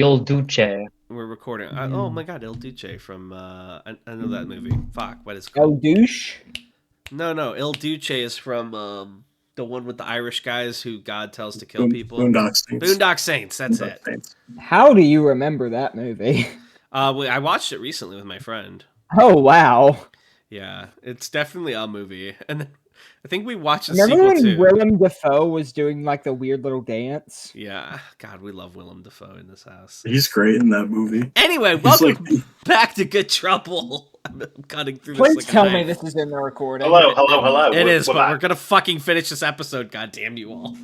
Il Duce. We're recording. Oh my god, Il Duce from I know that movie. Fuck, what is it Oh, called? douche. No. Il Duce is from the one with the Irish guys who God tells to kill people. Boondock Saints. Boondock Saints. That's it. Saints. How do you remember that movie? I watched it recently with my friend. Oh, wow. Yeah, it's definitely a movie, and I think we watched the Remember sequel when too. Willem Dafoe was doing like the weird little dance? Yeah, God, we love Willem Dafoe in this house. He's great in that movie. Anyway, welcome back to Good Trouble. I'm cutting through this. Please like tell a me knife. this is in the recording. Hello. It is, We're but back. we're gonna fucking finish this episode. God damn you all.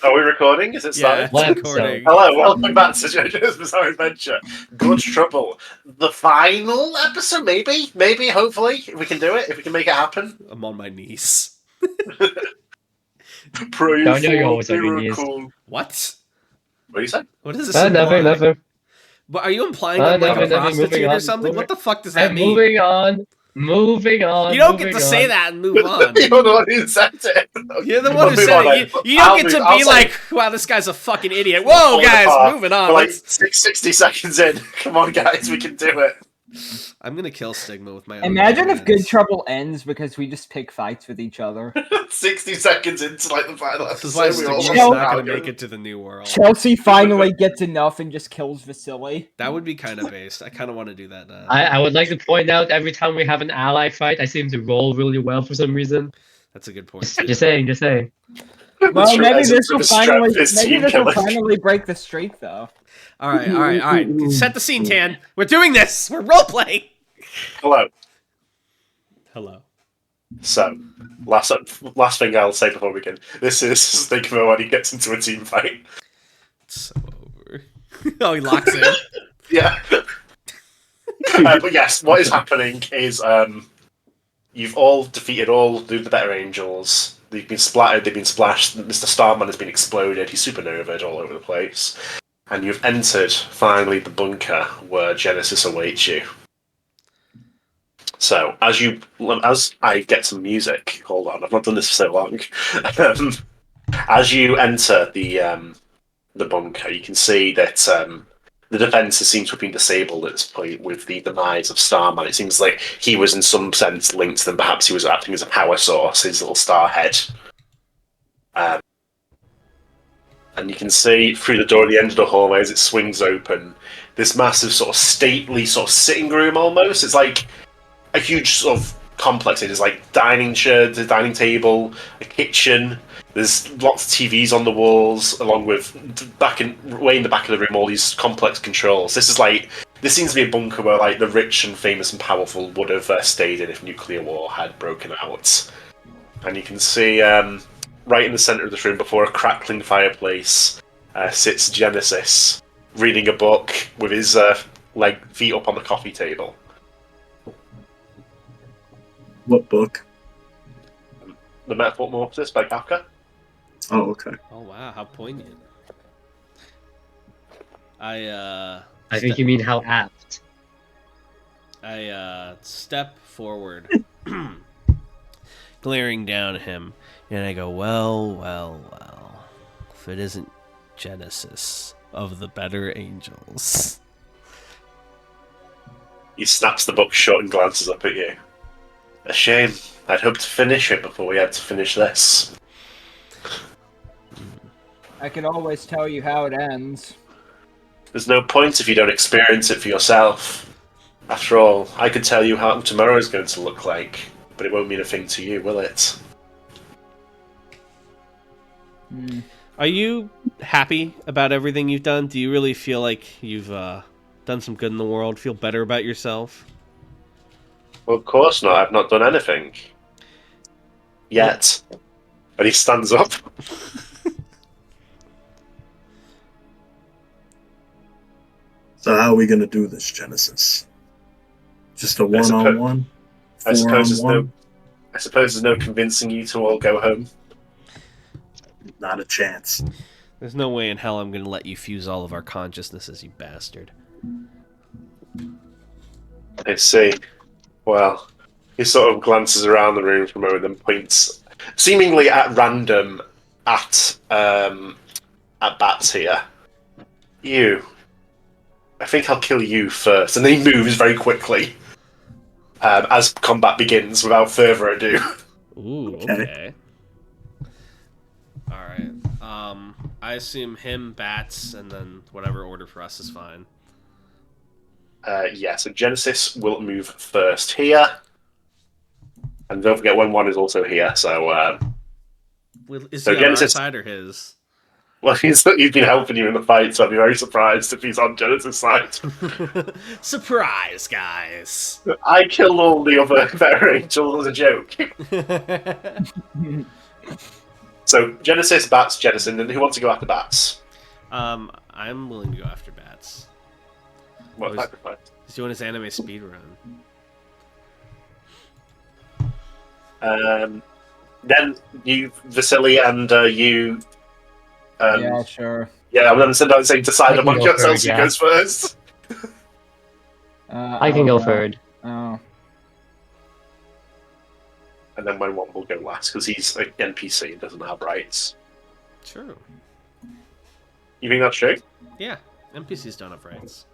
Are we recording? Is it Yeah, started? it's recording. Hello, welcome back to JoJo's Bizarre Adventure. Good Trouble. The final episode, maybe, hopefully, if we can do it, if we can make it happen. I'm on my knees. Pray Don't know you're for always on your knees. miracle. What? What do you say? What is this? Never. But are you implying that I'm like a Never, prostitute moving or on, something? What the fuck does that I'm mean? moving on. Moving on. You don't get moving to say on. that and move on. You're the one who said it. You're the I'll one who move said on, it. You I'll don't get move- to I'll be say- like, wow, this guy's a fucking idiot. Falling Whoa, guys, apart. moving on. We're like Let's- 60 seconds in. Come on, guys, we can do it. I'm gonna kill Stigma with my own Imagine if hands. Good Trouble ends because we just pick fights with each other. 60 seconds into like the final This is why episode, we all Stigma's Chelsea- not gonna lost make it to the new world. Chelsea finally gets enough and just kills Vasilii. That would be kind of based. I kind of want to do that now. I would like to point out every time we have an ally fight, I seem to roll really well for some reason. That's a good point. Just saying. Well, Sure, maybe as this a will strap finally, is maybe team this will killing. finally break the streak, though. All right. Set the scene, Tan. We're doing this. We're role playing. Hello. Hello. So, last thing I'll say before we begin. This is Stigma when he gets into a team fight. It's so over. Oh, he locks in. Yeah. But yes, what is happening is you've all defeated all the better angels. They've been splattered, they've been splashed. Mr. Starman has been exploded. He's supernovaed all over the place. And you've entered, finally, the bunker where Genesis awaits you. So, as I get some music, hold on, I've not done this for so long. As you enter the bunker, you can see that the defences seem to have been disabled at this point with the demise of Starman. It seems like he was in some sense linked to them. Perhaps he was acting as a power source, his little star head. And you can see through the door at the end of the hallway as it swings open, this massive sort of stately sort of sitting room almost. It's like a huge sort of complex. It is like dining chairs, a dining table, a kitchen. There's lots of TVs on the walls, along with way in the back of the room, all these complex controls. This seems to be a bunker where like the rich and famous and powerful would have stayed in if nuclear war had broken out. And you can see right in the center of this room, before a crackling fireplace, sits Genesis reading a book with his feet up on the coffee table. What book? The Metamorphosis by Kafka. Oh, okay. Oh wow, how poignant. I think you mean how apt. I step forward, glaring down at him, and I go, well. If it isn't Genesis of the better angels. He snaps the book shut and glances up at you. A shame. I'd hoped to finish it before we had to finish this. I can always tell you how it ends. There's no point if you don't experience it for yourself. After all, I could tell you how tomorrow is going to look like, but it won't mean a thing to you, will it? Are you happy about everything you've done? Do you really feel like you've done some good in the world? Feel better about yourself? Well, of course not. I've not done anything. Yet. And he stands up. So how are we gonna do this, Genesis? Just a one-on-one? I suppose Four-on-one? there's no convincing you to all go home. Not a chance. There's no way in hell I'm going to let you fuse all of our consciousnesses, you bastard. I see. Well, he sort of glances around the room for a moment, then points, seemingly at random, at Bats here. You. I think I'll kill you first. And then he moves very quickly as combat begins without further ado. Ooh, okay. Alright. I assume him, bats, and then whatever order for us is fine. Yeah, so Genesis will move first here. And don't forget, 1-1 is also here, so... Is so he on our Genesis... side or his? Well, he's been helping you in the fight, so I'd be very surprised if he's on Genesis' side. Surprise, guys! I killed all the other better angels as a joke. So, Genesis, Bats, Jettison, and who wants to go after Bats? I'm willing to go after bats. What type of fight? He's doing his anime speedrun. Then you, Vasilii, and you... yeah, sure. Yeah, I'm going to say decide I can among go yourselves third, who yeah. goes first. I can go third. Oh. And then when one will go last, because he's an NPC and doesn't have rights. True. You think that's true? Yeah, NPCs don't have rights.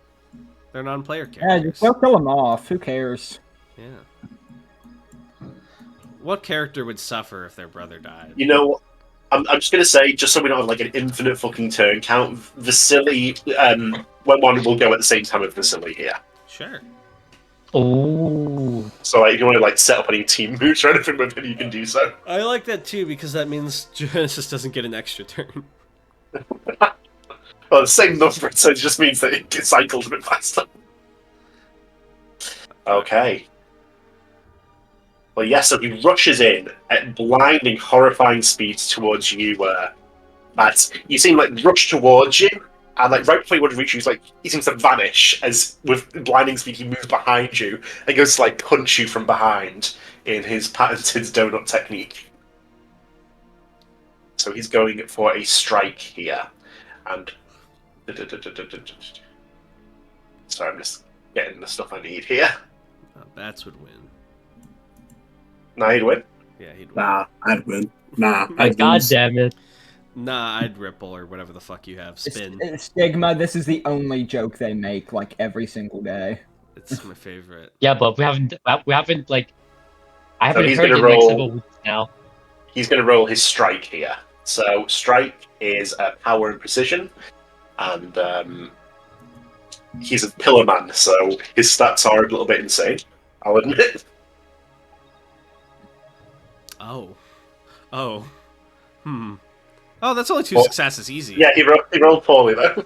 They're non-player Yeah, characters. just go kill them off. Who cares? Yeah. What character would suffer if their brother died? You know, I'm just going to say, just so we don't have like an infinite fucking turn count, Vasilii, when one will go at the same time with Vasilii here. Sure. Oh. So like, if you want to like set up any team moves or anything with him, you can do so. I like that too, because that means Genesis doesn't get an extra turn. Well, the same number, so it just means that it gets cycled a bit faster. Okay. Well, yes, so he rushes in at blinding, horrifying speeds towards you, Matt. You seem like rush towards you, and like right before you want to reach you, he seems to vanish as with blinding speed he moves behind you and goes to like punch you from behind in his patented donut technique. So he's going for a strike here, and sorry, I'm just getting the stuff I need here. Bats would win. Nah, he'd win. Yeah, he'd win. Nah, I'd win. Nah, My I'd God lose. damn it. Nah, I'd ripple or whatever the fuck you have. Spin. Stigma, this is the only joke they make, like, every single day. It's my favorite. Yeah, but we haven't like I haven't he's heard it gonna in like roll- several weeks now. He's going to roll his strike here. So strike is power and precision, and he's a pillar man, so his stats are a little bit insane, I'll admit. Oh. Oh. Hmm. Oh, that's only 2 Well, successes. Easy. Yeah, he rolled poorly though.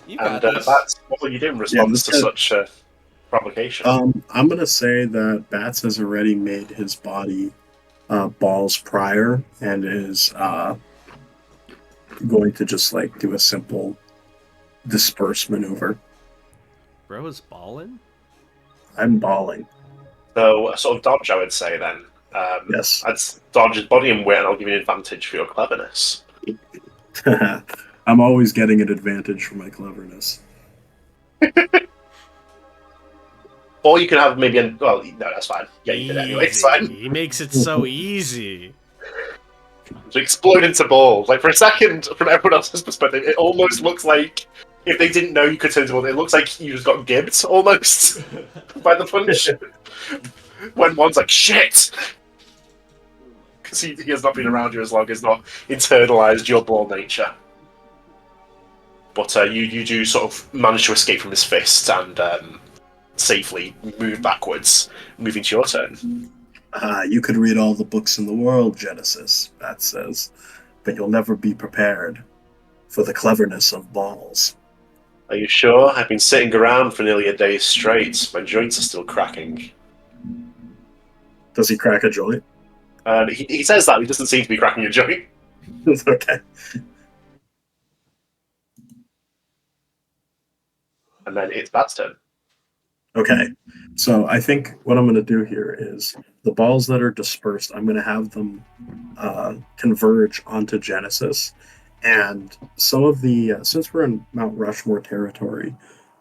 You got And this. that's what will you do in response to this such provocation? I'm gonna say that Bats has already made his body balls prior and is going to just like do a simple disperse maneuver. Bro is balling? I'm balling. So a sort of dodge, I would say then. Yes. I'd dodge his body and wit, and I'll give you an advantage for your cleverness. I'm always getting an advantage for my cleverness. Or you can have maybe well, no, that's fine. Yeah, you did it anyway. It's Easy. fine. He makes it so easy. To explode into balls. Like, for a second, from everyone else's perspective, it almost looks like if they didn't know you could turn into balls, it looks like you just got gibbed, almost, by the punch. When one's like, shit! Because he has not been around you as long as not internalized your ball nature. But you do sort of manage to escape from his fist and safely move backwards, moving to your turn. You could read all the books in the world, Genesis, Bat says, but you'll never be prepared for the cleverness of balls. Are you sure? I've been sitting around for nearly a day straight. My joints are still cracking. Does he crack a joint? He says that, he doesn't seem to be cracking a joint. Okay. And then it's Bat's turn. Okay. So I think what I'm going to do here is the balls that are dispersed, I'm going to have them converge onto Genesis. And some of the, since we're in Mount Rushmore territory,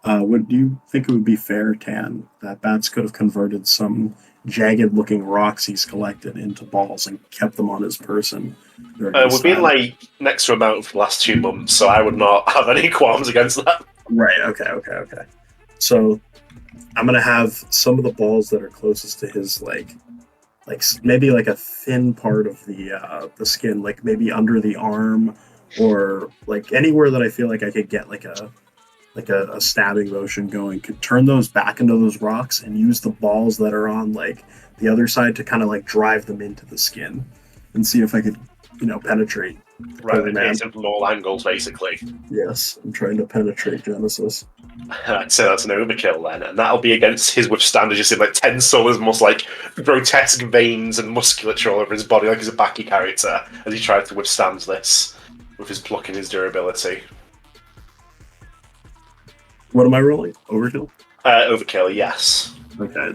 would you think it would be fair, Tan, that Bats could have converted some jagged-looking rocks he's collected into balls and kept them on his person? We've been like next to a mountain for the last 2 months, so I would not have any qualms against that. Right. Okay. So I'm gonna have some of the balls that are closest to his maybe like a thin part of the skin, like maybe under the arm, or like anywhere that I feel like I could get like a stabbing motion going. Could turn those back into those rocks and use the balls that are on like the other side to kind of like drive them into the skin and see if I could, penetrate. Right, and hit him from all angles, basically. Yes, I'm trying to penetrate Genesis. I'd say that's an overkill then, and that'll be against his withstand. As you see, like tensile, is almost like grotesque veins and musculature all over his body, like he's a Baki character, as he tries to withstand this with his pluck and his durability. What am I rolling? Overkill? Overkill, yes. Okay,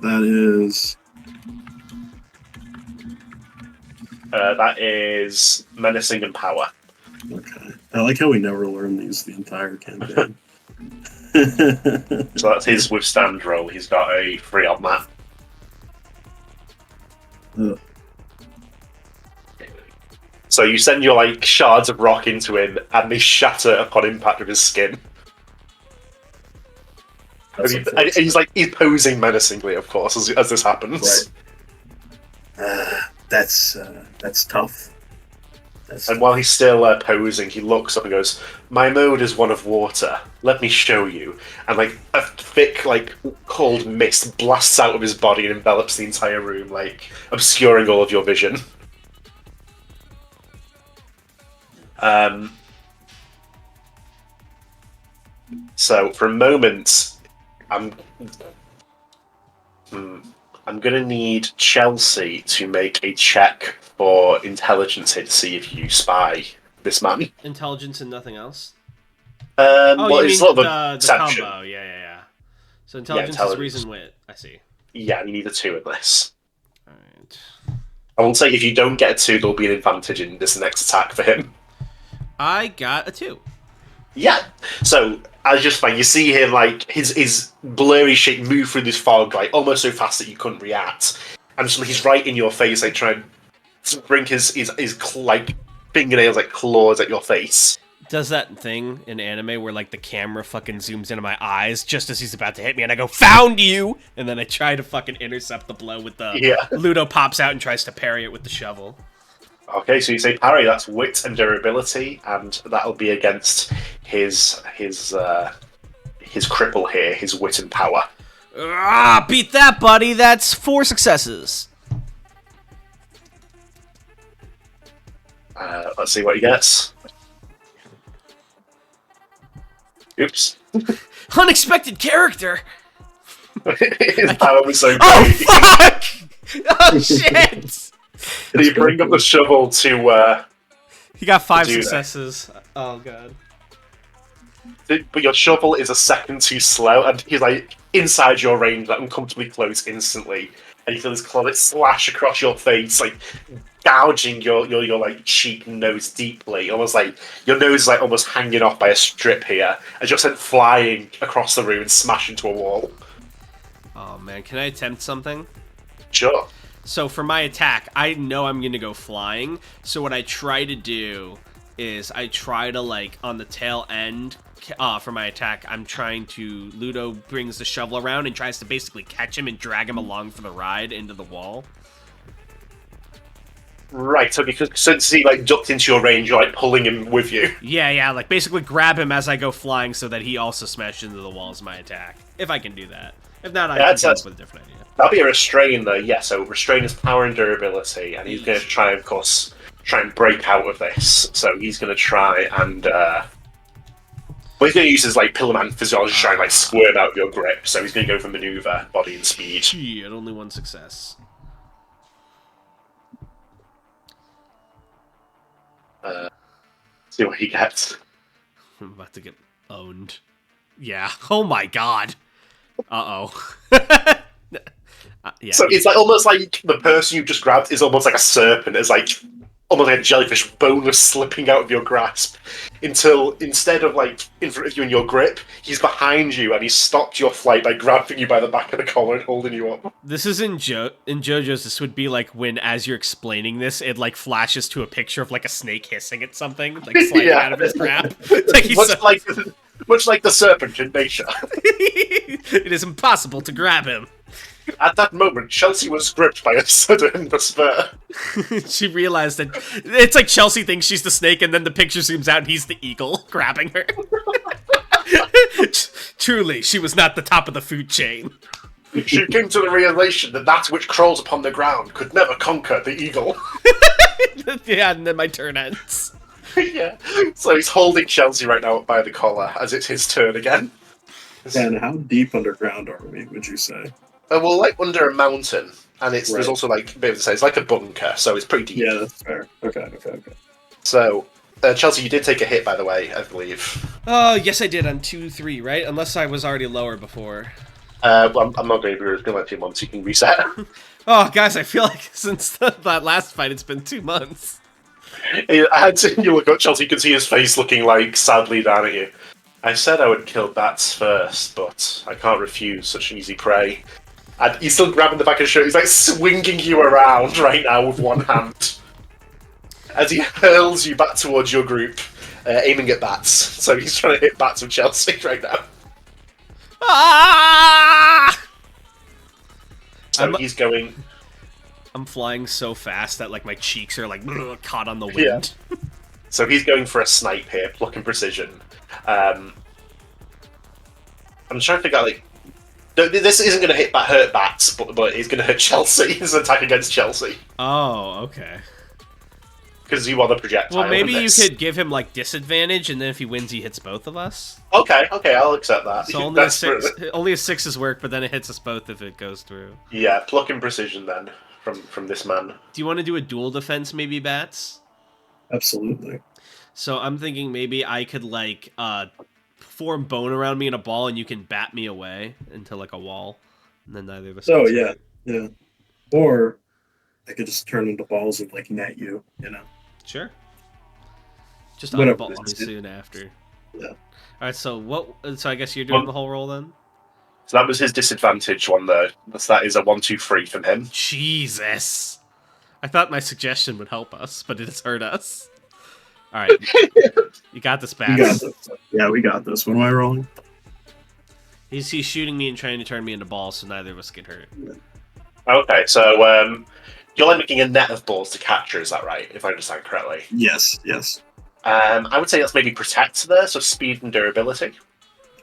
that is menacing and power. Okay. I like how we never learn these the entire campaign. So that's his withstand roll. He's got a 3 on that. Ugh. So you send your like shards of rock into him, and they shatter upon impact with his skin. And he's posing menacingly, of course, as this happens. Right. That's tough. And while he's still posing, he looks up and goes, "My mode is one of water. Let me show you." And like a thick, cold mist blasts out of his body and envelops the entire room, like obscuring all of your vision. So for a moment, I'm gonna need Chelsea to make a check for intelligence here to see if you spy this man. Intelligence and nothing else? Well, you it's mean sort of the perception. combo. Yeah. So intelligence is reason wit. I see. Yeah, and you need a 2 in this. Alright. I will say if you don't get a 2, there'll be an advantage in this next attack for him. I got a 2. Yeah. So as just like you see him, like his blurry shape move through this fog, like almost so fast that you couldn't react, and so he's right in your face, like trying to bring his fingernails like claws at your face. Does that thing in anime where like the camera fucking zooms into my eyes just as he's about to hit me, and I go, "Found you!" and then I try to fucking intercept the blow with the Ludo pops out and tries to parry it with the shovel. Okay, so you say parry, that's wit and durability, and that'll be against his cripple here, his wit and power. Beat that, buddy. That's 4 successes. Let's see what he gets. Oops. Unexpected character. His power was so great. Oh, fuck! Oh, shit! Did he bring up the shovel to... He got 5 successes. Oh, God. But your shovel is a second too slow, and he's like inside your range, like uncomfortably close instantly. And you feel his claw slash across your face, like gouging your like cheek and nose deeply, almost like your nose is like almost hanging off by a strip here, as you're sent flying across the room and smash into a wall. Oh man, can I attempt something? Sure. So for my attack, I know I'm gonna go flying. So what I try to do is I try to like on the tail end. For my attack, I'm trying to... Ludo brings the shovel around and tries to basically catch him and drag him along for the ride into the wall. Right, so because since he like ducked into your range, you're like pulling him with you. Yeah, like basically grab him as I go flying so that he also smashes into the wall as my attack. If I can do that. If not, I can come up with a different idea. That'll be a restrain though, yeah, so restrain is power and durability, and he's going to try, of course, and break out of this. So he's going to try and... Well, he's going to use his like Pillarman physiology to try and like squirm out of your grip, so he's going to go for maneuver, body, and speed. Shit, only 1 success. See what he gets. I'm about to get owned. Yeah. Oh my god. Uh-oh. Yeah. So it's like almost like the person you just grabbed is almost like a serpent. It's like almost like a jellyfish, boneless, slipping out of your grasp, until instead of like in front of you in your grip, he's behind you and he's stopped your flight by grabbing you by the back of the collar and holding you up. This is in JoJo's. This would be like when, as you're explaining this, it like flashes to a picture of like a snake hissing at something, like sliding out of his grab. Like he's Much like the serpent in nature. It is impossible to grab him. At that moment, Chelsea was gripped by a sudden despair. She realized that it's like Chelsea thinks she's the snake, and then the picture zooms out and he's the eagle grabbing her. Truly, she was not the top of the food chain. She came to the realization that that which crawls upon the ground could never conquer the eagle. Yeah, and then my turn ends. Yeah. So he's holding Chelsea right now by the collar as it's his turn again. And how deep underground are we, would you say? Well, like under a mountain, and it's there's Right. also like a bit of it's like a bunker, so it's pretty deep. Yeah, that's fair. Okay. So, Chelsea, you did take a hit, by the way, I believe. Oh, yes, I did on 2-3, right? Unless I was already lower before. Well, I'm not going to be it's been like 2 months. You can reset. Oh, guys, I feel like since that last fight, it's been 2 months. I had to. You look up Chelsea. You can see his face looking like sadly down at you. I said I would kill bats first, but I can't refuse such an easy prey. And he's still grabbing the back of his shirt. He's like swinging you around right now with one hand as he hurls you back towards your group, aiming at bats. So he's trying to hit bats with Chelsea right now. Ah! So he's going. I'm flying so fast that like my cheeks are like caught on the wind. Yeah. So he's going for a snipe here, pluck and precision. I'm trying to figure out like. No, this isn't going to hurt bats, but he's going to hurt Chelsea. It's an attack against Chelsea. Oh, okay. Because you are the projectile. Well, maybe in you this. could give him like disadvantage, and then if he wins, he hits both of us. Okay, I'll accept that. So That's only a 6's work, but then it hits us both if it goes through. Yeah, pluck and precision then from this man. Do you want to do a dual defense, maybe, Bats? Absolutely. So I'm thinking maybe I could like form bone around me in a ball, and you can bat me away into like a wall, and then neither of us. So gets yeah. hurt. Or I could just turn into balls and like net you, you know. Sure. Just Whatever eyeball it me is. soon after. Yeah. All right. So what? So I guess you're doing the whole roll then. So that was his disadvantage one though. That is a 1-2-3 from him. Jesus. I thought my suggestion would help us, but it has hurt us. All right. You got this, We got Bats. this. Yeah, we got this. What am I rolling? He's shooting me and trying to turn me into balls, so neither of us get hurt. Okay, so you're like making a net of balls to capture, is that right? If I understand correctly. Yes. I would say that's maybe protect there, so speed and durability.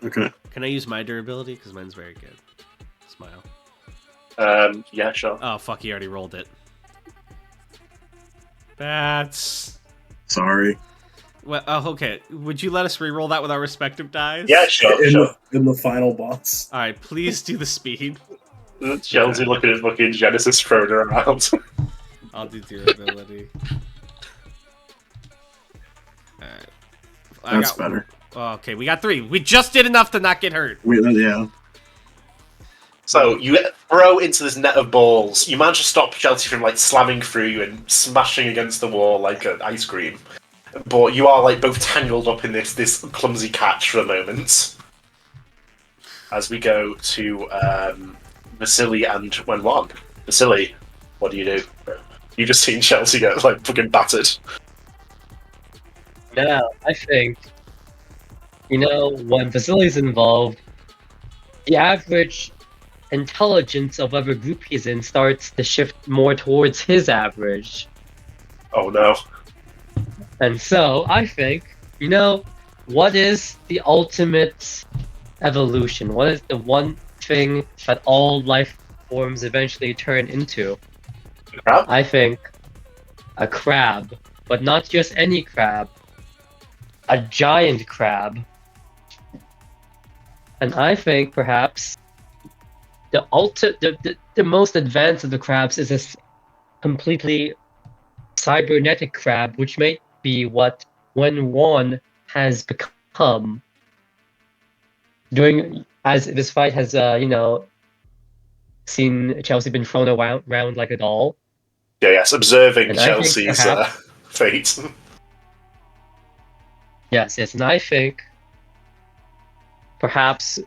Okay. Can I use my durability? Because mine's very good. Smile. Yeah, sure. Oh, fuck, he already rolled it. Bats. Sorry. Well, oh, okay. Would you let us re-roll that with our respective dice? Yeah, sure. In the final boss. All right, please do the speed. Chelsea looking at fucking Genesis throwing her around. I'll do durability. Alright. That's better. Oh, okay, we got 3. We just did enough to not get hurt. Yeah. So you throw into this net of balls. You manage to stop Chelsea from like slamming through you and smashing against the wall like an ice cream. But you are like both tangled up in this clumsy catch for the moment. As we go to Vasilii and Wenwan. Vasilii, what do you do? You just seen Chelsea get like fucking battered. Now, I think, when Vasili's involved, the average intelligence of whatever group he's in starts to shift more towards his average. Oh no. And so, I think, what is the ultimate evolution? What is the one thing that all life forms eventually turn into? Crab? I think a crab, but not just any crab. A giant crab. And I think perhaps the most advanced of the crabs is a completely cybernetic crab, which may be what Wenwan has become as this fight has seen Chelsea been thrown around like a doll. Yes, observing And I think Chelsea's perhaps- fate. Yes, and I think perhaps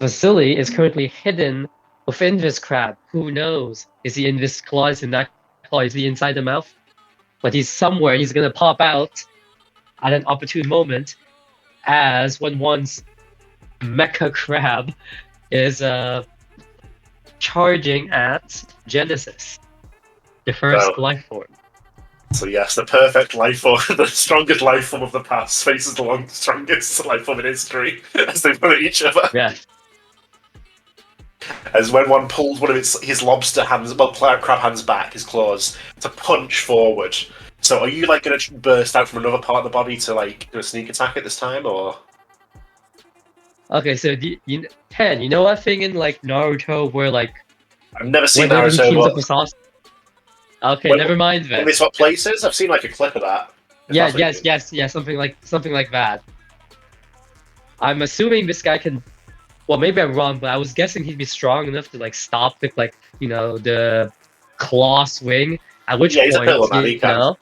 Vasilii is currently hidden within this crab. Who knows? Is he in this claw? Is he in that claw? Is he inside the mouth? But he's somewhere. He's gonna pop out at an opportune moment, as when one's mecha crab is charging at Genesis, the first So- life form. So yes, the perfect life form, the strongest life form of the past faces the strongest life form in history as they run at each other. Yes. As when one pulls one of his lobster hands, well, crab hands back, his claws, to punch forward. So are you like going to burst out from another part of the body to like do a sneak attack at this time, or? Okay, so Ten, you know that thing in like Naruto where like I've never seen whenever he Naruto, teams up but with Sasuke? Okay, When- never mind when then. they swap places, I've seen like a clip of that. If Yeah, that's what you mean. yes, something like that. I'm assuming this guy can. Well, maybe I'm wrong, but I was guessing he'd be strong enough to like stop the claw swing. At which Yeah, he's a point, pillar man, he can.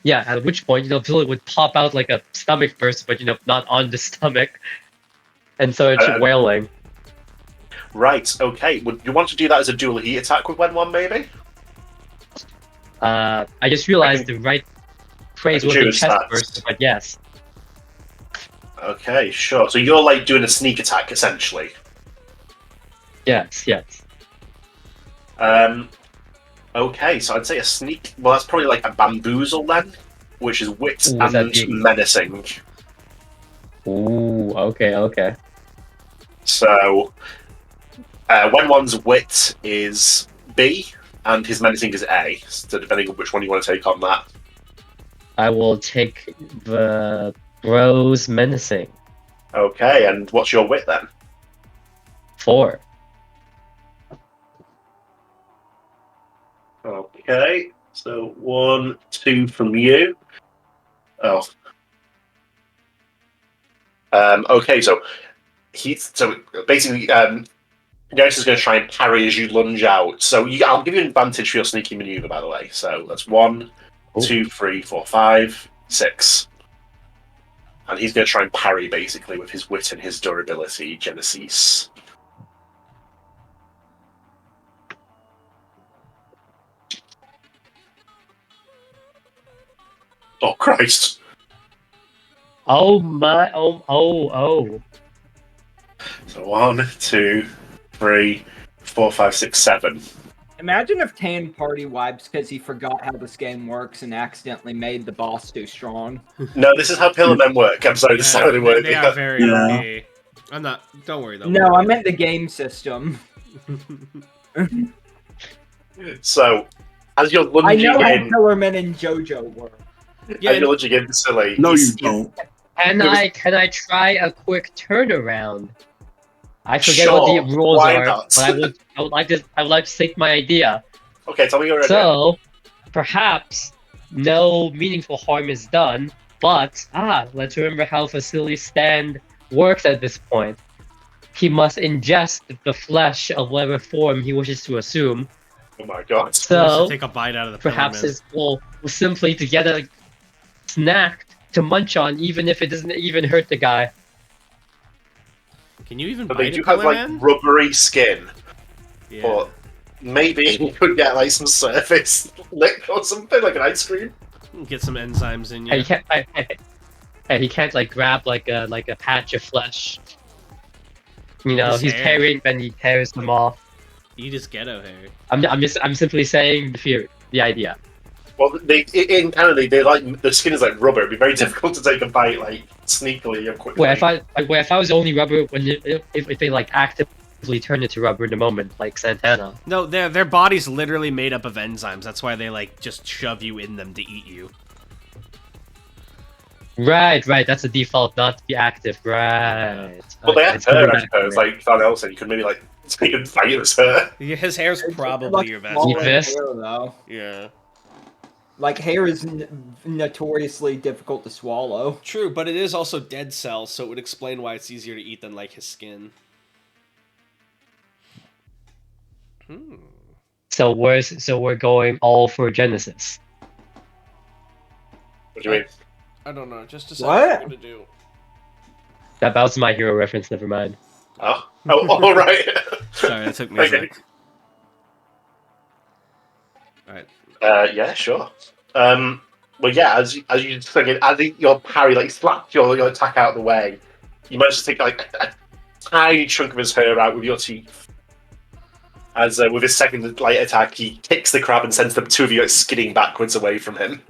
yeah, at which point, Pillar would pop out like a stomach burst, but not on the stomach, and so it's wailing. Right, okay. Would you want to do that as a dual heat attack with Wen 1, maybe? I just realized the right phrase I was can the choose chest that. burst, but yes. Okay, sure. So you're like doing a sneak attack, essentially. Yes. Okay, so I'd say a sneak. Well, that's probably like a bamboozle then, which is wit Ooh, is that and being- menacing. Ooh, okay. So, when one's wit is B and his menacing is A, so depending on which one you want to take on that. I will take the bros menacing. Okay, and what's your wit then? 4. Okay, so 1, 2 from you. Oh. Okay, so basically, Garrus is going to try and parry as you lunge out. So I'll give you an advantage for your sneaky maneuver, by the way. So that's 1, Ooh. 2, 3, 4, 5, 6. And he's going to try and parry, basically, with his wit and his durability, Genesis. Oh, Christ. Oh my! Oh! So 1, 2, 3, 4, 5, 6, 7. Imagine if Tan party wipes because he forgot how this game works and accidentally made the boss too strong. No, this is how Pillar Men work. I'm sorry, this is how they work. They are very Yeah. OP. I'm not. Don't worry though. No, I meant the game system. So, as you're I lunging know how in, Pillarmen and JoJo work. Yeah, as you're lunging in, Vasilii, No, you he's- don't. Can It was- I try a quick turnaround? I forget what Sure, the rules why are, not? but I would like to state my idea. Okay, tell me your idea. So, perhaps no meaningful harm is done, but let's remember how Vasili's stand works at this point. He must ingest the flesh of whatever form he wishes to assume. Oh my god. So, take a bite out of the perhaps Pillarman. his goal was simply to get a snack to munch on, even if it doesn't even hurt the guy. Can you even But bite they a do have like Pillarman? rubbery skin, Yeah. but maybe you could get like some surface lick or something, like an ice cream. Get some enzymes in Hey, you. he can't like grab like a patch of flesh. His He's hair. carrying, then he tears them off. Eat his ghetto hair. I'm simply saying the idea. Well, in Canada, they like the skin is like rubber. It'd be very difficult to take a bite like sneakily and quickly. Where if I was only rubber if they like actively turn it to rubber in the moment, like Santana. No, their body's literally made up of enzymes. That's why they like just shove you in them to eat you. Right. That's the default, not to be active. Right. Well, they Okay, have it's coming hair, I back to suppose. me. Like Darnell said, you could maybe like take a bite of his hair. Yeah, his hair's It's probably like your best swallowing Eat friend. this. hair, though. Yeah. Like hair is notoriously difficult to swallow. True, but it is also dead cells, so it would explain why it's easier to eat than like his skin. So we're going all for Genesis. What do you mean? I don't know. Just decide What? what we're gonna do. That was my hero reference. Never mind. Oh, all right. Sorry, that took me a Okay. sec. Alright. Yeah, sure. Well, yeah, as you thinking, as your parry like slapped your attack out of the way, you managed to take like a tiny chunk of his hair out with your teeth. As with his second light attack, he kicks the crab and sends the two of you like, skidding backwards away from him.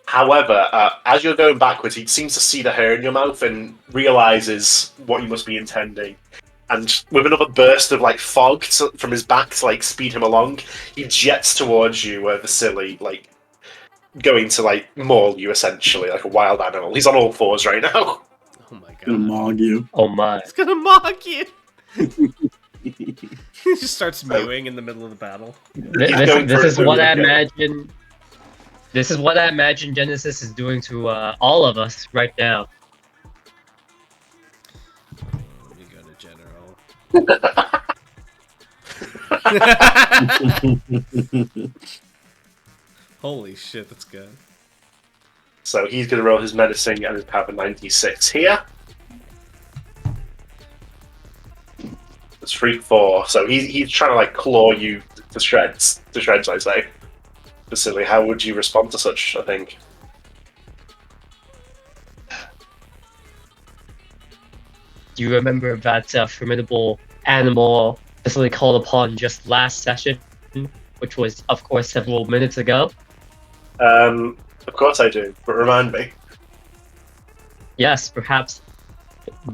However, as you're going backwards, he seems to see the hair in your mouth and realizes what you must be intending. And with another burst of like fog from his back to like speed him along, he jets towards you, Vasilii, like going to like maul you essentially, like a wild animal. He's on all fours right now. Oh my Gonna god. mog you. Oh my. He's gonna mock you! He just starts mewing in the middle of the battle. This is what I imagine. This is what I imagine Genesis is doing to all of us right now. Let me go to general. Holy shit, that's good. So he's going to roll his menacing and his power 96 here. It's 3-4. So he's trying to like claw you to shreds. To shreds, I say. Vasilii, how would you respond to such a thing? Do you remember that formidable animal Vasilii called upon just last session, which was, of course, several minutes ago? Of course I do, but remind me. Yes, perhaps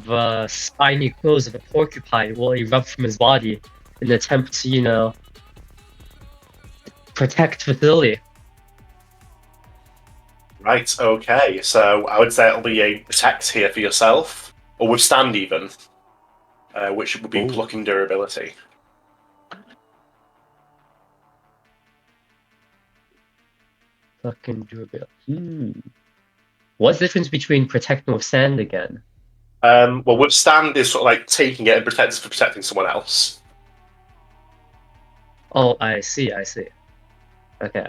the spiny quills of a porcupine will erupt from his body in an attempt to, protect Vasilii. Right, okay. So I would say it'll be a protect here for yourself, or withstand even, which would be plucking durability. Fucking durability. What's the difference between protect and withstand again? Well, withstand is sort of like taking it, and protect is for protecting someone else. Oh, I see. Okay.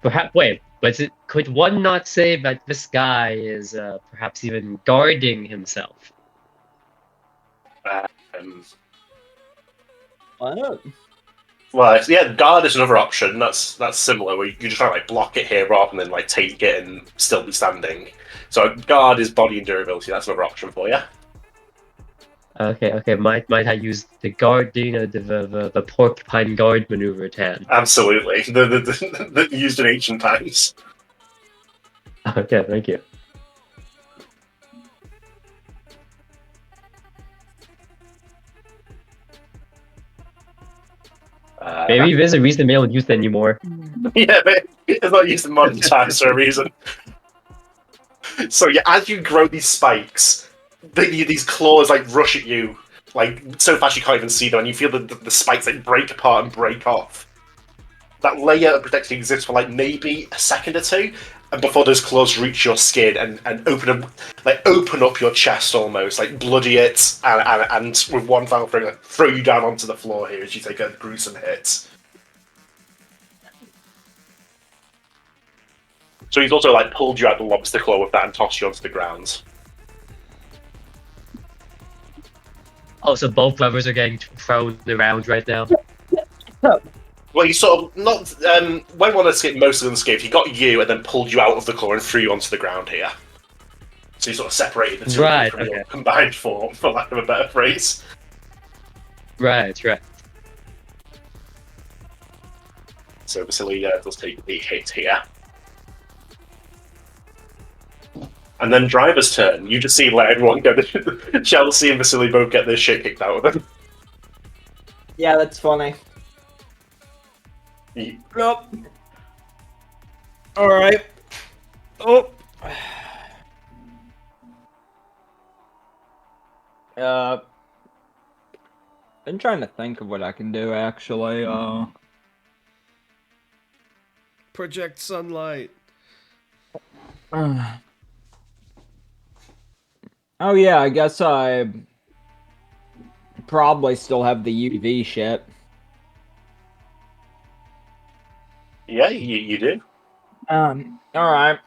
Perhaps wait, but could one not say that this guy is perhaps even guarding himself? What? Well, yeah, guard is another option. That's similar. Where you just try to like block it here rather than like take it and still be standing. So guard is body and durability. That's another option for you. Okay. Might I use the guard, the porcupine guard maneuver, Tan? Absolutely, the used in ancient times. Okay, thank you. Maybe there's a reason they don't use it anymore. Yeah, but it's not used in modern times for a reason. So yeah, as you grow these spikes, these claws like rush at you, like so fast you can't even see them, and you feel the spikes like break apart and break off. That layer of protection exists for like maybe a second or two, and before those claws reach your skin and open up your chest almost, like bloody it, and with one final throw, like, throw you down onto the floor here as you take a gruesome hit. So he's also like pulled you out the lobster claw with that and tossed you onto the ground. Oh, so both brothers are getting thrown around right now. Well, he sort of not went on escape, mostly unscathed. He got you and then pulled you out of the claw and threw you onto the ground here. So he sort of separated the two of you from your combined form, for lack of a better phrase. Right. So Vasilii does take the hit here. And then Driver's turn. You just see like everyone go. Chelsea and Vasilii both get their shit kicked out of them. Yeah, that's funny. Yep. Alright. Oh. I'm trying to think of what I can do actually. Project sunlight. Oh yeah, I guess I probably still have the UV shit. Yeah, you do. Alright.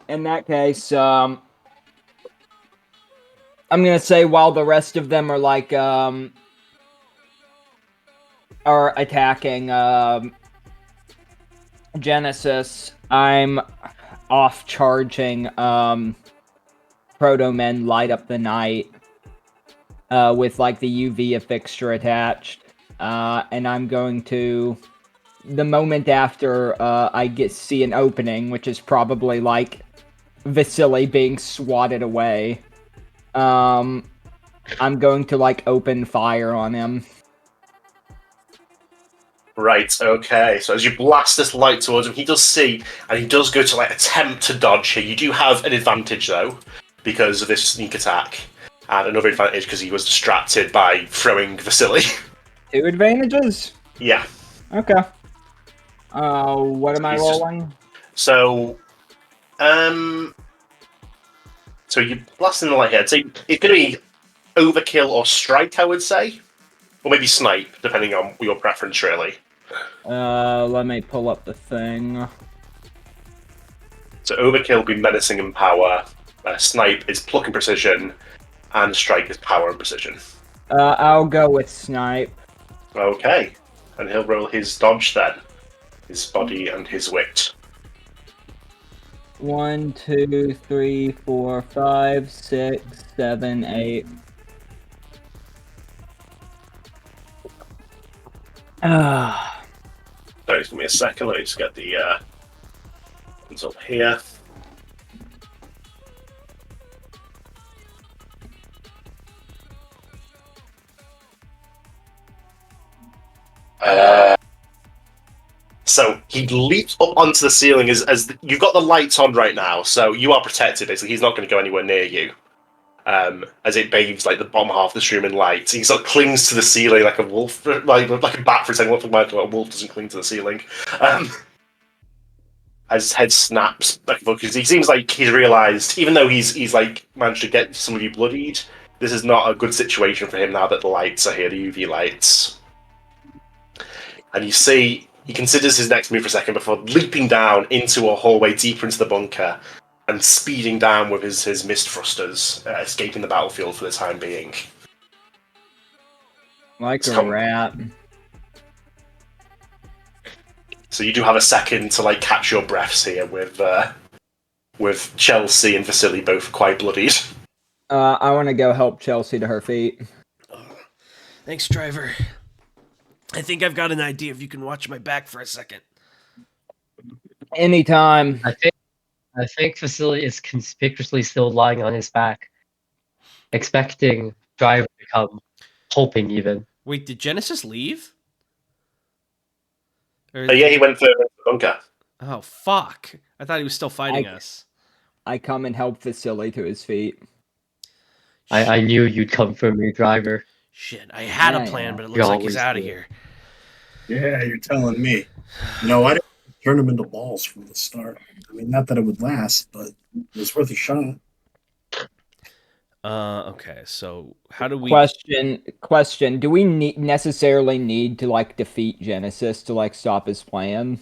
In that case, I'm gonna say while the rest of them are like, are attacking Genesis, I'm off charging Proto Men Light Up the Night with like the UV fixture attached. And I'm going to, the moment after I see an opening, which is probably like Vasilii being swatted away, I'm going to like open fire on him. Right, okay. So as you blast this light towards him, he does see, and he does go to like attempt to dodge here. You do have an advantage though, because of this sneak attack, and another advantage because he was distracted by throwing Vasilii. 2 advantages? Yeah. Okay. What am I He's just- rolling? So, so you blasting the light here. So it's going to be overkill or strike, I would say, or maybe snipe, depending on your preference, really. Let me pull up the thing. So overkill would be menacing and power. Snipe is pluck and precision, and strike is power and precision. I'll go with snipe. Okay, and he'll roll his dodge then, his body and his wit. 1, 2, 3, 4, 5, 6, 7, 8. Sorry, just give me a second. Let me just get the ones up here. So he leaps up onto the ceiling as you've got the lights on right now, so you are protected. Basically, he's not going to go anywhere near you. As it bathes like the bottom half of this room in light, he sort of clings to the ceiling like a wolf, like a bat for a second. A wolf doesn't cling to the ceiling. As his head snaps back because he seems like he's realised, even though he's like managed to get some of you bloodied, this is not a good situation for him now that the lights are here, the UV lights. And you see, he considers his next move for a second before leaping down into a hallway deeper into the bunker and speeding down with his mist thrusters, escaping the battlefield for the time being. Like a rat. So you do have a second to like catch your breaths here with Chelsea and Vasilii both quite bloodied. I want to go help Chelsea to her feet. Thanks, driver. I think I've got an idea if you can watch my back for a second. Anytime. I think Vasilii is conspicuously still lying on his back, expecting driver to come, hoping even. Wait, did Genesis leave? Or... Yeah, he went for the bunker. Oh, fuck. I thought he was still fighting us. I come and help Vasilii to his feet. I knew you'd come for me, driver. Shit, I had a plan, but it looks like he's out of here. Yeah, you're telling me. No, I didn't turn him into balls from the start. I mean, not that it would last, but it was worth a shot. Okay, so how do we... Question. Do we necessarily need to, like, defeat Genesis to, like, stop his plan?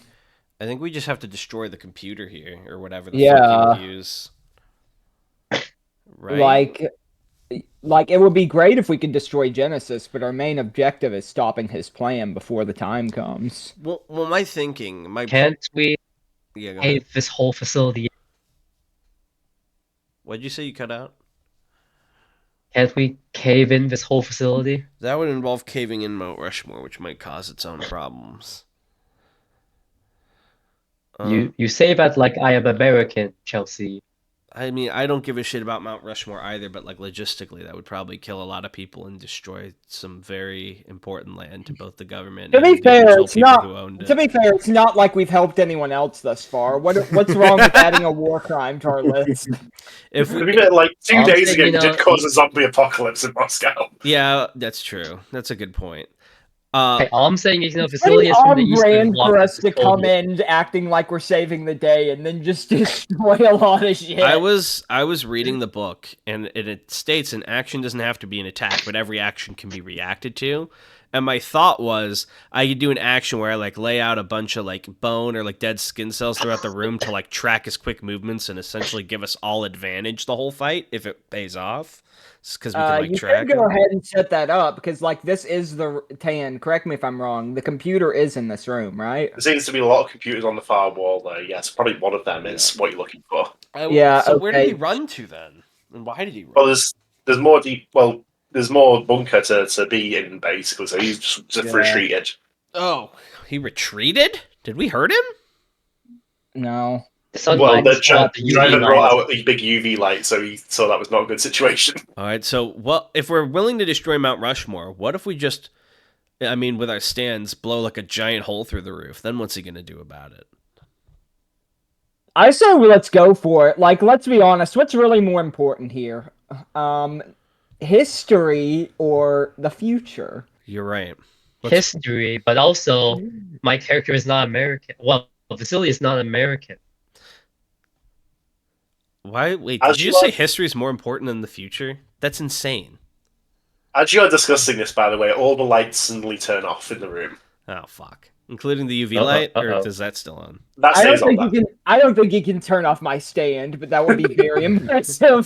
I think we just have to destroy the computer here, or whatever the fuck he would use. Right? Like, it would be great if we could destroy Genesis, but our main objective is stopping his plan before the time comes. Well, my thinking... Can't we cave this whole facility? What'd you say you cut out? Can't we cave in this whole facility? That would involve caving in Mount Rushmore, which might cause its own problems. You say that like I am American, Chelsea. I mean, I don't give a shit about Mount Rushmore either, but like logistically, that would probably kill a lot of people and destroy some very important land to both the government and the individual people who owned it. To be fair, it's not like we've helped anyone else thus far. What's wrong with adding a war crime to our list? If we like 2 days ago, you did cause a zombie apocalypse in Moscow. Yeah, that's true. That's a good point. Hey, all I'm saying is, Vasilii is from the Eastern Bloc. For us to come in acting like we're saving the day and then just destroy a lot of shit. I was reading the book, and it states an action doesn't have to be an attack, but every action can be reacted to. And my thought was I could do an action where I like lay out a bunch of like bone or like dead skin cells throughout the room to like track his quick movements and essentially give us all advantage the whole fight if it pays off. Because we can like you track can go him. ahead and set that up because like this is the Tan. Correct me if I'm wrong. The computer is in this room, right? There seems to be a lot of computers on the far wall there. Yes, probably one of them is what you're looking for. Yeah, So where did okay. he run to then? And why did he run? Well, there's more deep. Well, there's more bunker to be in basically. So he's just retreated. Oh, he retreated? Did we hurt him? No. The Well, sunlight, the the UV driver brought light. out a big UV light, so he saw that was not a good situation. All right, so if we're willing to destroy Mount Rushmore, what if we just, I mean, with our stands, blow like a giant hole through the roof? Then what's he going to do about it? I say let's go for it. Like, let's be honest. What's really more important here? History or the future? You're right. History, but also my character is not American. Well, Vasilii is not American. Why? Wait, As did you you say are- history is more important than the future? That's insane. As you are discussing this, by the way, all the lights suddenly turn off in the room. Oh, fuck. Including the UV Uh-oh, light, or uh-oh. is that still on? That I don't stays on. think you can. I don't think you can turn off my stand, but that would be very impressive.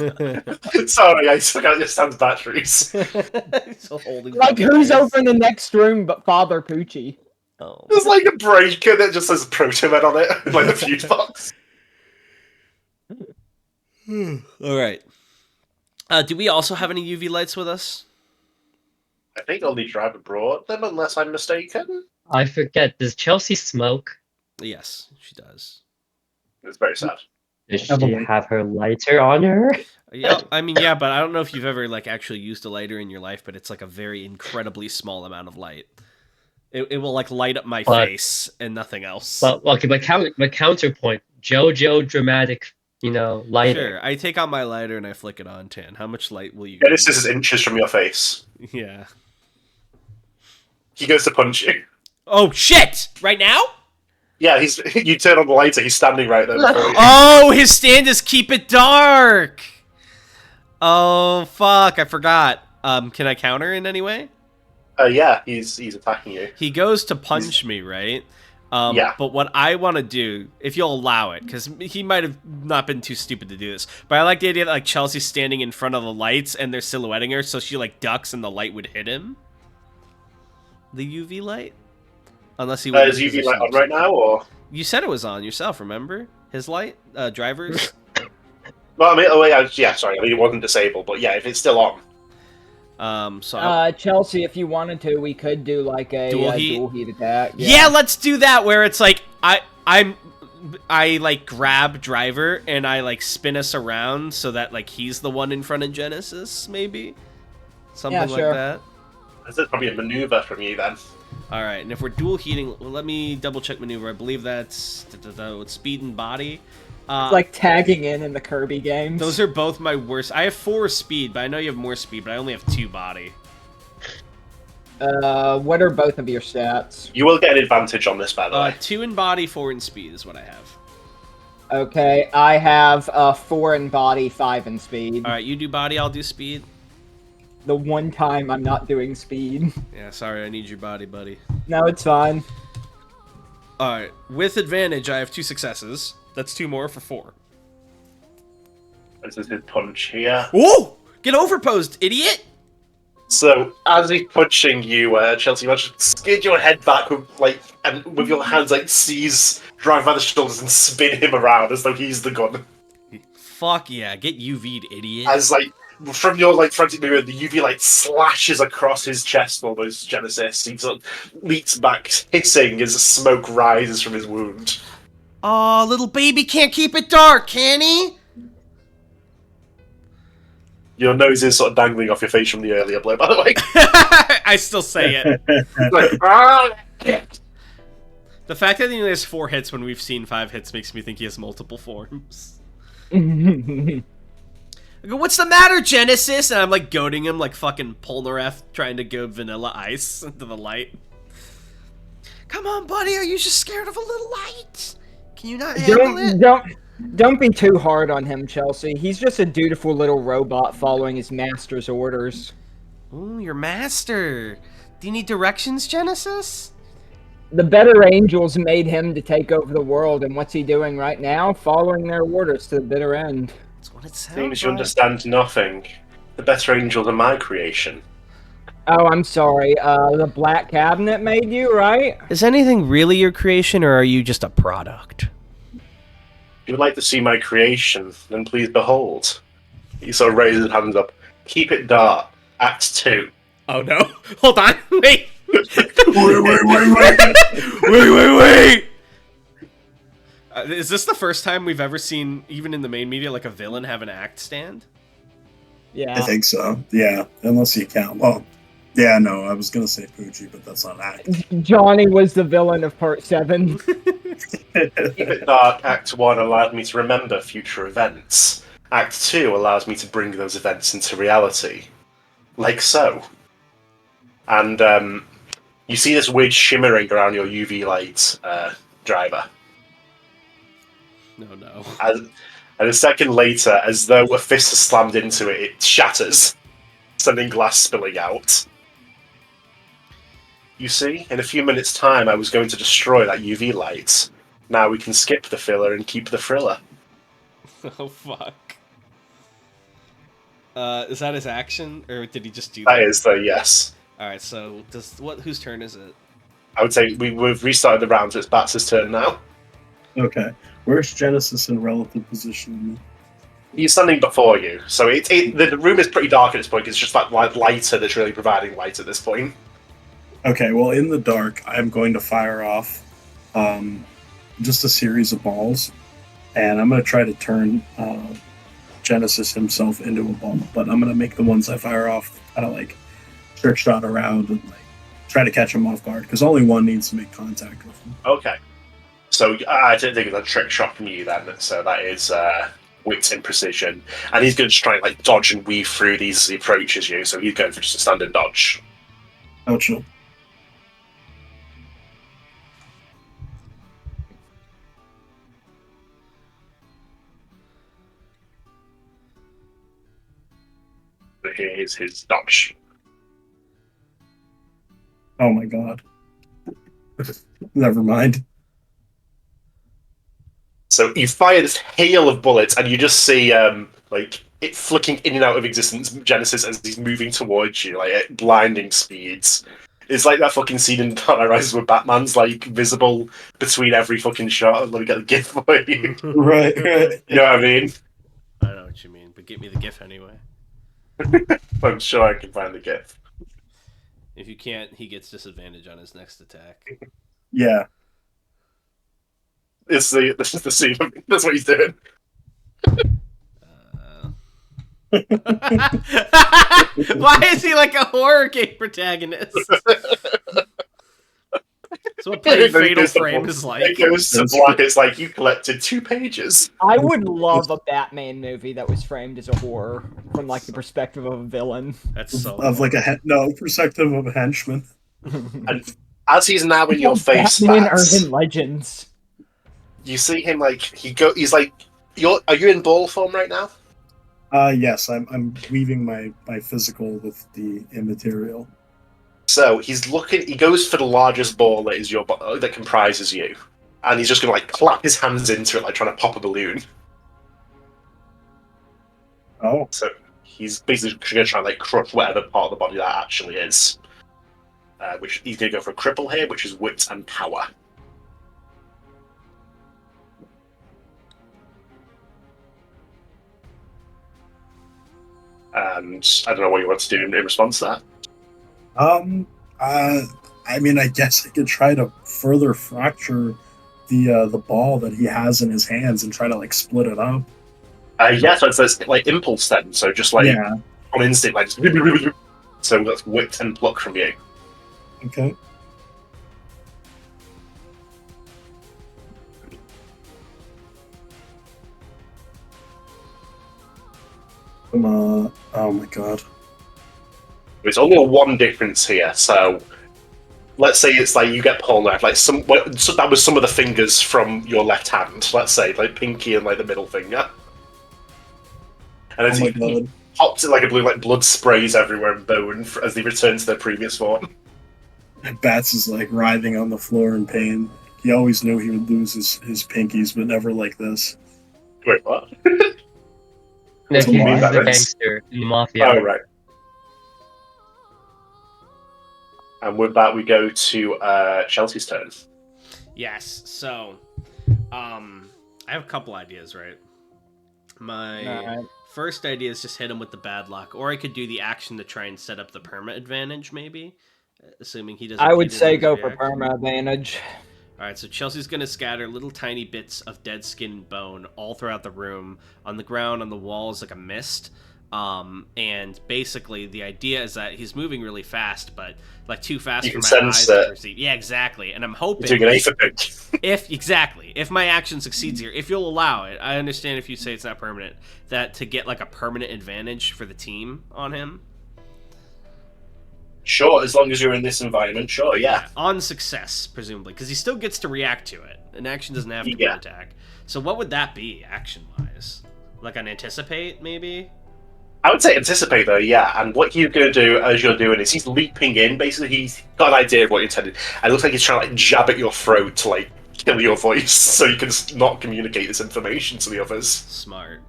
Sorry, I took out your stand's batteries. Still holding Like, the who's wires. over in the next room but Father Poochie? Oh. There's like a breaker that just says Protomen on it, like the fuse box. All right. Do we also have any UV lights with us? I think only driver brought them, unless I'm mistaken. I forget. Does Chelsea smoke? Yes, she does. It's very sad. Does she have her lighter on her? Yeah, I mean, yeah, but I don't know if you've ever like actually used a lighter in your life, but it's like a very incredibly small amount of light. It will like light up my face and nothing else. Well, okay, but counterpoint. JoJo dramatic, lighter. Sure, I take out my lighter and I flick it on, Tan. How much light will you? Yeah, this is inches from your face. Yeah. He goes to punch you. Oh shit! Right now? Yeah, you turn on the lighter, he's standing right there before you. Oh, his stand is keep it dark. Oh fuck! I forgot. Can I counter in any way? Yeah, he's attacking you. He goes to punch me, right? Yeah. But what I want to do, if you'll allow it, because he might have not been too stupid to do this, but I like the idea that like Chelsea's standing in front of the lights and they're silhouetting her, so she like ducks and the light would hit him. The UV light, unless he. Is UV light on right now, or? You said it was on yourself. Remember his light, drivers. Well, I mean, sorry. I mean, it wasn't disabled, but yeah, if it's still on. Chelsea, if you wanted to, we could do like a Dual dual heat? heat attack. Yeah, let's do that. Where it's like I like grab driver and I like spin us around so that like he's the one in front of Genesis, maybe something like sure. that. This is probably a maneuver from you then. All right, and if we're dual heating, well, let me double check maneuver. I believe that's with speed and body. It's like tagging in the Kirby games. Those are both my worst. I have 4 speed, but I know you have more speed, but I only have 2 body. What are both of your stats? You will get an advantage on this, by the way. 2 in body, 4 in speed is what I have. Okay, I have 4 in body, 5 in speed. All right, you do body, I'll do speed. The one time I'm not doing speed. Yeah, sorry, I need your body, buddy. No, it's fine. All right, with advantage, I have 2 successes. That's 2 more for 4. This is his punch here. Whoa! Get overposed, idiot! So, as he's punching you, Chelsea, you just skid your head back and with your hands, seize drive by the shoulders and spin him around as though he's the gun. Fuck yeah, get UV'd, idiot. As, from your, frantic mirror, the UV light slashes across his chest almost, Genesis. He sort of leaps back, hissing as smoke rises from his wound. Aw, little baby can't keep it dark, can he? Your nose is sort of dangling off your face from the earlier blow, by the way. I still say it. The fact that he only has 4 hits when we've seen 5 hits makes me think he has multiple forms. I go, what's the matter, Genesis? And I'm like goading him like fucking Polnareff trying to go Vanilla Ice into the light. Come on, buddy, are you just scared of a little light? Can you not handle it? Don't be too hard on him, Chelsea. He's just a dutiful little robot following his master's orders. Ooh, your master. Do you need directions, Genesis? The better angels made him to take over the world, and what's he doing right now? Following their orders to the bitter end. That's what it sounds Seems you like. understand nothing. The better angels are my creation. Oh, I'm sorry. The Black Cabinet made you, right? Is anything really your creation, or are you just a product? If you would like to see my creation, then please behold. He sort of raises his hands up. Keep it dark. Act 2. Oh no! Hold on! Wait! Wait. Is this the first time we've ever seen, even in the main media, like a villain have an act stand? Yeah. I think so. Yeah, unless you count. Well, yeah, no, I was gonna say Poochie, but that's not an act. Johnny was the villain of Part 7. Keep it dark. Act 1 allowed me to remember future events. Act 2 allows me to bring those events into reality. Like so. And you see this weird shimmering around your UV light, driver. No. And a second later, as though a fist has slammed into it, it shatters, sending glass spilling out. You see, in a few minutes' time, I was going to destroy that UV light. Now we can skip the filler and keep the thriller. Oh fuck. Is that his action, or did he just do that? That is the yes. Alright, so whose turn is it? I would say we've restarted the round, so it's Bats' turn now. Okay, where's Genesis in relative position? He's standing before you, so the room is pretty dark at this point. It's just that lighter that's really providing light at this point. Okay, well, in the dark, I'm going to fire off just a series of balls, and I'm going to try to turn Genesis himself into a ball, but I'm going to make the ones I fire off kind of like trick shot around and like try to catch him off guard, because only one needs to make contact with him. Okay. So I didn't think it was a trick shot from you then, so that is wit and precision. And he's going to try and like dodge and weave through these as he approaches you, so he's going for just a standard dodge. Ouch. But here is his dodge. Oh my god. Never mind. So you fire this hail of bullets, and you just see like it flicking in and out of existence, Genesis, as he's moving towards you, like at blinding speeds. It's like that fucking scene in Dark Knight Rises where Batman's like visible between every fucking shot. Let me get the gif for you. Right. You know what I mean? I know what you mean, but get me the gif anyway. I'm sure I can find the gif. If you can't, he gets disadvantage on his next attack. Yeah. This is the scene. That's what he's doing. Why is he like a horror game protagonist? That's what playing Fatal Frame is like. It goes to black. It's like you collected 2 pages. I would love a Batman movie that was framed as a horror from like the perspective of a villain. That's so Of like perspective of a henchman. And as he's now in your face, Batman Bats, Urban Legends. you see him like he's like are you in ball form right now? Yes, I'm weaving my physical with the immaterial. So he goes for the largest ball that is that comprises you, and he's just gonna like clap his hands into it, like trying to pop a balloon. Oh. So he's basically gonna try and like crush whatever part of the body that actually is. Which he's gonna go for a cripple here, which is wit and power. And I don't know what you want to do in response to that. I mean, I guess I could try to further fracture the ball that he has in his hands and try to like split it up. Yeah, so it's like impulse then. So just like on instinct, like just so that's wit and pluck from you. Okay. Oh my god. There's only a 1 difference here, so let's say it's like you get polymorphed, like so that was some of the fingers from your left hand, let's say, like pinky and like the middle finger. And as he pops it like a blue, like blood sprays everywhere and bone as they return to their previous form. Bats is like writhing on the floor in pain. He always knew he would lose his pinkies, but never like this. Wait, what? No, That's he's why. a gangster in the mafia. Oh, right. And with that, we go to Chelsea's turn. Yes. So, I have a couple ideas, right? My first idea is just hit him with the bad luck, or I could do the action to try and set up the perma advantage, maybe, assuming he doesn't. I would say go for perma advantage. All right, so Chelsea's going to scatter little tiny bits of dead skin and bone all throughout the room, on the ground, on the walls, like a mist. And basically, the idea is that he's moving really fast, but like too fast You for can my eyes sense to perceive. Yeah, exactly. And I'm hoping doing an aether pick. if my action succeeds here, if you'll allow it, I understand if you say it's not permanent, that to get like a permanent advantage for the team on him. Sure, as long as you're in this environment, sure, yeah. On success, presumably, because he still gets to react to it. An action doesn't have to be an attack. So what would that be, action-wise? Like an anticipate, maybe? I would say anticipate, though, yeah. And what you're going to do as you're doing is he's leaping in. Basically, he's got an idea of what you intended. And it looks like he's trying to like jab at your throat to like kill your voice so you can not communicate this information to the others. Smart.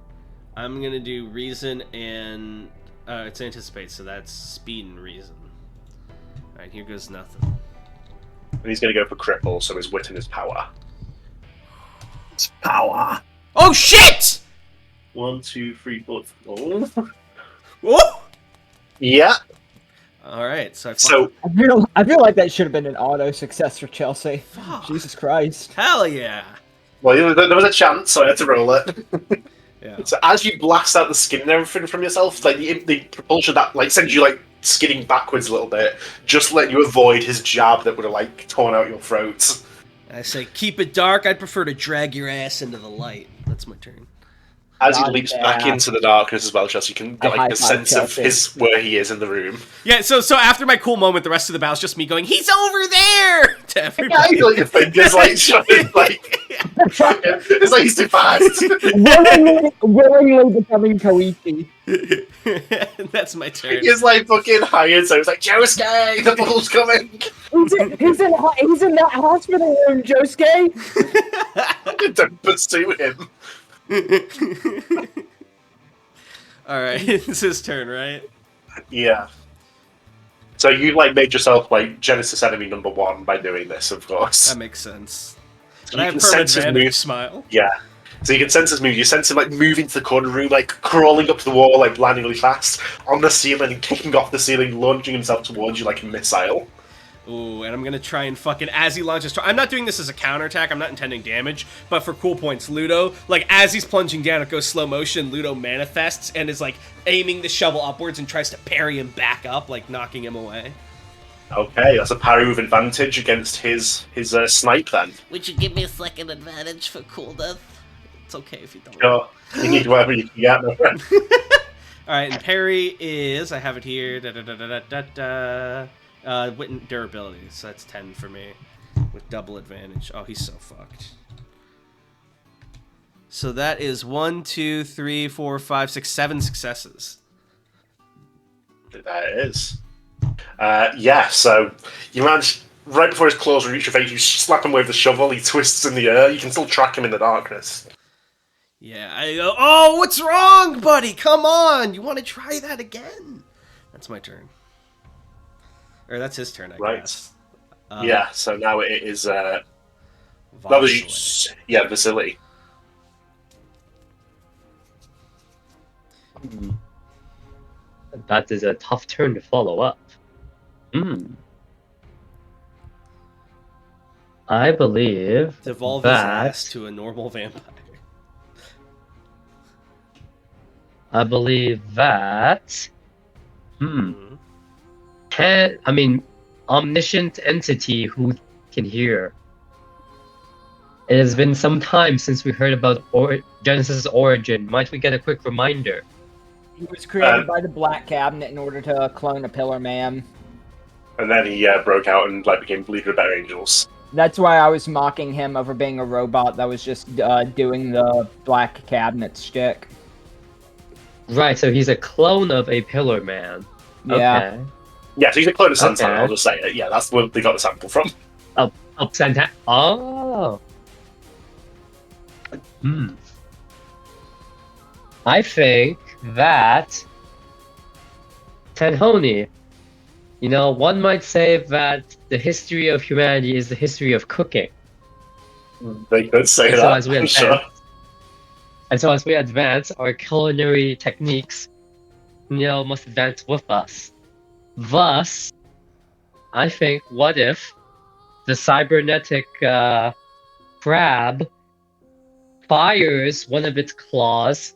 I'm going to do reason and... it's anticipate, so that's speed and reason. Alright, here goes nothing. And he's going to go for cripple, so his wit and his power. It's power. Oh, shit! 1, 2, 3, 4. Oh. Whoa! Yeah. Alright, so I feel like that should have been an auto success for Chelsea. Fuck. Jesus Christ. Hell yeah! Well, there was a chance, so I had to roll it. Yeah. So as you blast out the skin and everything from yourself, like the propulsion that like sends you like skidding backwards a little bit, just let you avoid his jab that would have like torn out your throat. I say, keep it dark. I'd prefer to drag your ass into the light. That's my turn. As he leaps back into the darkness as well, Chelsea, you can get like a sense of where he is in the room. Yeah, so after my cool moment, the rest of the battle's just me going, he's over there! To everybody. Yeah, you feel your fingers like showing, like, it's like he's too fast. willingly becoming Koichi. That's my turn. He's like fucking hired, so it's like, Josuke, the bull's coming. He's in that hospital room, Josuke. Don't pursue him. Alright, it's his turn, right? Yeah. So you like made yourself like Genesis enemy number 1 by doing this, of course. That makes sense. So And I you have can permanent sense his advantage, move. smile. Yeah. So you can sense his move. You sense him like moving to the corner of the room, like crawling up to the wall, like landing really fast on the ceiling, and kicking off the ceiling, launching himself towards you like a missile. Ooh, and I'm gonna try and fucking, as he launches, I'm not doing this as a counterattack, I'm not intending damage, but for cool points, Ludo, like, as he's plunging down, it goes slow motion, Ludo manifests, and is, like, aiming the shovel upwards and tries to parry him back up, like, knocking him away. Okay, that's a parry with advantage against his snipe, then. Would you give me a second advantage for cool death? It's okay if you don't. Sure. You need whatever you can get, my friend. Alright, and parry is, I have it here, da-da-da-da-da-da. Wit and durability, so that's 10 for me with double advantage. Oh, he's so fucked. So that is 1, 2, 3, 4, 5, 6, 7 successes. That is. Yeah, so you manage, right before his claws reach your face, you slap him with the shovel, he twists in the air, you can still track him in the darkness. Yeah, I go, oh, what's wrong, buddy? Come on, you want to try that again? That's my turn. Or that's his turn, I guess. Yeah, so now it is, that was, yeah, Vasilii. That is a tough turn to follow up. I believe Devolve his ass to a normal vampire. I believe that. Omniscient entity who can hear. It has been some time since we heard about Genesis' origin. Might we get a quick reminder? He was created by the Black Cabinet in order to clone a Pillar Man. And then he broke out and like became Leader of Better Angels. That's why I was mocking him over being a robot that was just doing the Black Cabinet shtick. Right, so he's a clone of a Pillar Man. Yeah. Okay. Yeah, so he's a clone of Santana, Okay. I'll just say it. Yeah, that's where they got the sample from. Oh, Santa. Oh. I think that Tenhoni. One might say that the history of humanity is the history of cooking. They could say And that, so as we I'm advance, sure. our culinary techniques, must advance with us. Thus, I think, what if the cybernetic crab fires one of its claws,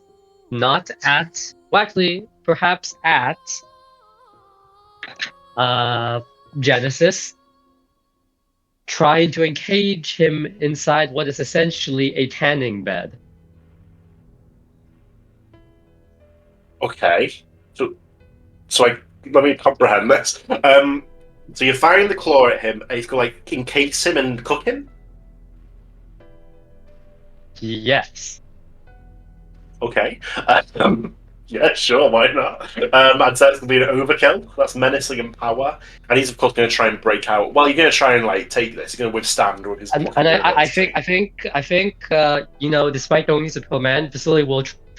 not at, well, actually, perhaps at Genesis, trying to encage him inside what is essentially a tanning bed. Okay. So let me comprehend this. So you're firing the claw at him, and he's going to, like, encase him and cook him? Yes. Okay. Yeah, sure, why not? I'd say it's going to be an overkill. That's menacing in power. And he's, of course, going to try and break out. Well, you're going to try and, like, take this. You're going to withstand with his And blocking I ability. think, despite knowing he's a pro man, Vasilii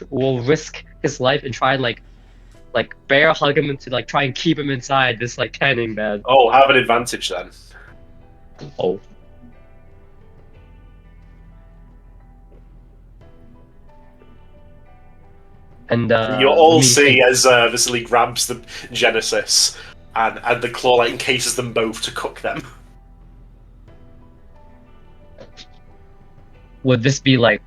will risk his life and try and like bear hug him to like try and keep him inside this like tanning bed. Oh, have an advantage then. Oh. And You'll all let me see think. as Vasilii grabs the Genesis and the claw like encases them both to cook them. Would this be like